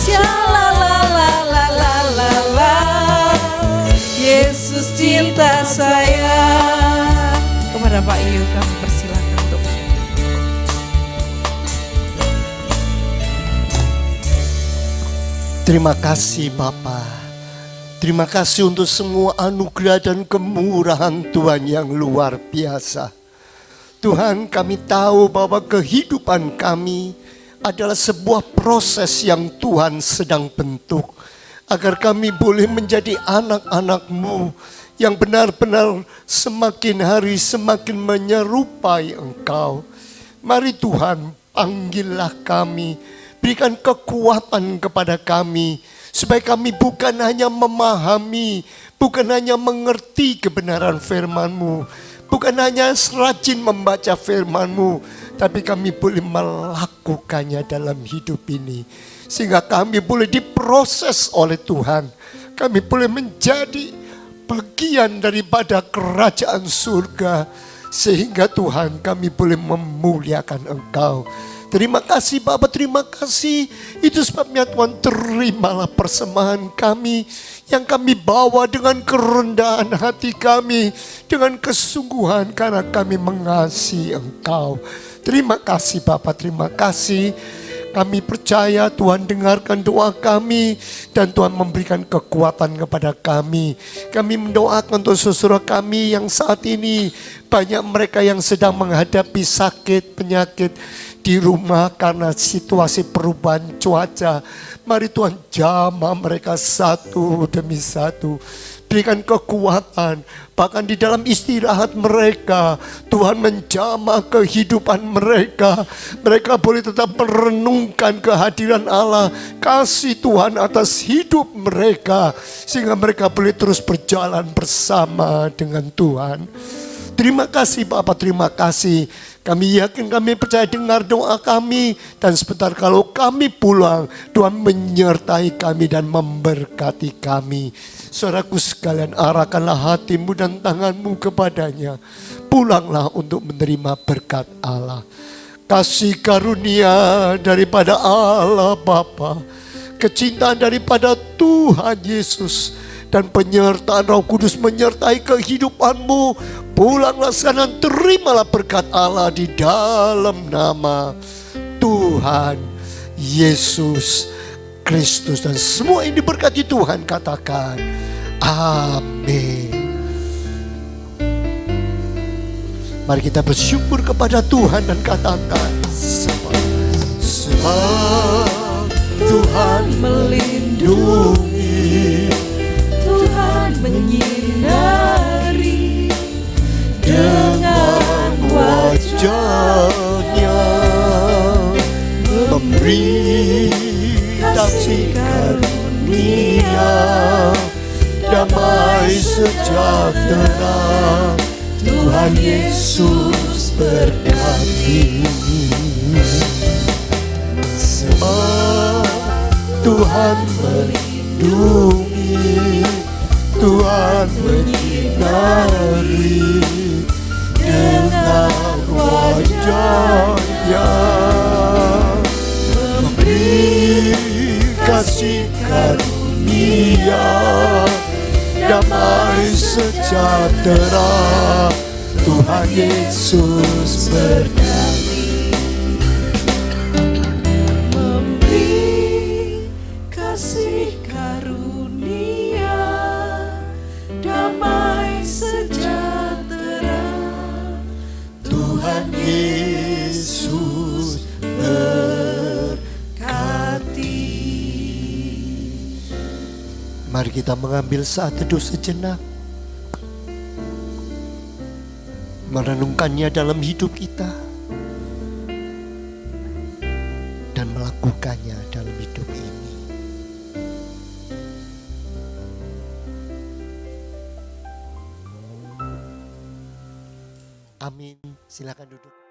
Ya la la la la la la la. Yesus cinta saya. Kepada Pak Iyu kami persilakan untuk Terima kasih Bapa. Terima kasih untuk semua anugerah dan kemurahan Tuhan yang luar biasa. Tuhan, kami tahu bahwa kehidupan kami adalah sebuah proses yang Tuhan sedang bentuk. agar kami boleh menjadi anak-anak-Mu yang benar-benar semakin hari semakin menyerupai Engkau. Mari Tuhan, panggillah kami, berikan kekuatan kepada kami, supaya kami bukan hanya memahami, bukan hanya mengerti kebenaran firman-Mu, bukan hanya rajin membaca firman-Mu, tapi kami boleh melakukannya dalam hidup ini. Sehingga kami boleh diproses oleh Tuhan. Kami boleh menjadi bagian daripada kerajaan surga. Sehingga Tuhan kami boleh memuliakan Engkau. Terima kasih Bapa, terima kasih. Itu sebabnya Tuhan, terimalah persembahan kami yang kami bawa dengan kerendahan hati kami, dengan kesungguhan karena kami mengasihi Engkau. Terima kasih Bapa, terima kasih. Kami percaya Tuhan dengarkan doa kami dan Tuhan memberikan kekuatan kepada kami. Kami mendoakan untuk saudara kami yang saat ini banyak mereka yang sedang menghadapi sakit, penyakit di rumah karena situasi perubahan cuaca. Mari Tuhan jamah mereka satu demi satu. Berikan kekuatan, bahkan di dalam istirahat mereka, Tuhan menjamah kehidupan mereka. Mereka boleh tetap merenungkan kehadiran Allah, kasih Tuhan atas hidup mereka, sehingga mereka boleh terus berjalan bersama dengan Tuhan. Terima kasih Bapak, terima kasih. Kami yakin, kami percaya dengar doa kami. Dan sebentar kalau kami pulang, Tuhan menyertai kami dan memberkati kami. Saudaraku sekalian, arahkanlah hatimu dan tanganmu kepadanya. Pulanglah untuk menerima berkat Allah. Kasih karunia daripada Allah Bapa, kecintaan daripada Tuhan Yesus, dan penyertaan Roh Kudus menyertai kehidupanmu. Pulanglah sekarang, terimalah berkat Allah di dalam nama Tuhan Yesus Kristus. Dan semua yang diberkati Tuhan katakan amin. Mari kita bersyukur kepada Tuhan dan katakan sebab Tuhan melindungi, Tuhan menyinari dengan wajahnya, memberi kasih karunia, damai sejahtera. Tuhan Yesus berkati. Sebab Tuhan melindungi, Tuhan menyinari dengan wajahnya, memberi kasih karunia, damai sejahtera. Tuhan Yesus berkati. memberi kasih karunia, damai sejahtera. Tuhan Yesus berkati. Mari kita mengambil saat teduh sejenak, merenungkannya dalam hidup kita, dan melakukannya dalam hidup ini. Amin. Silakan duduk.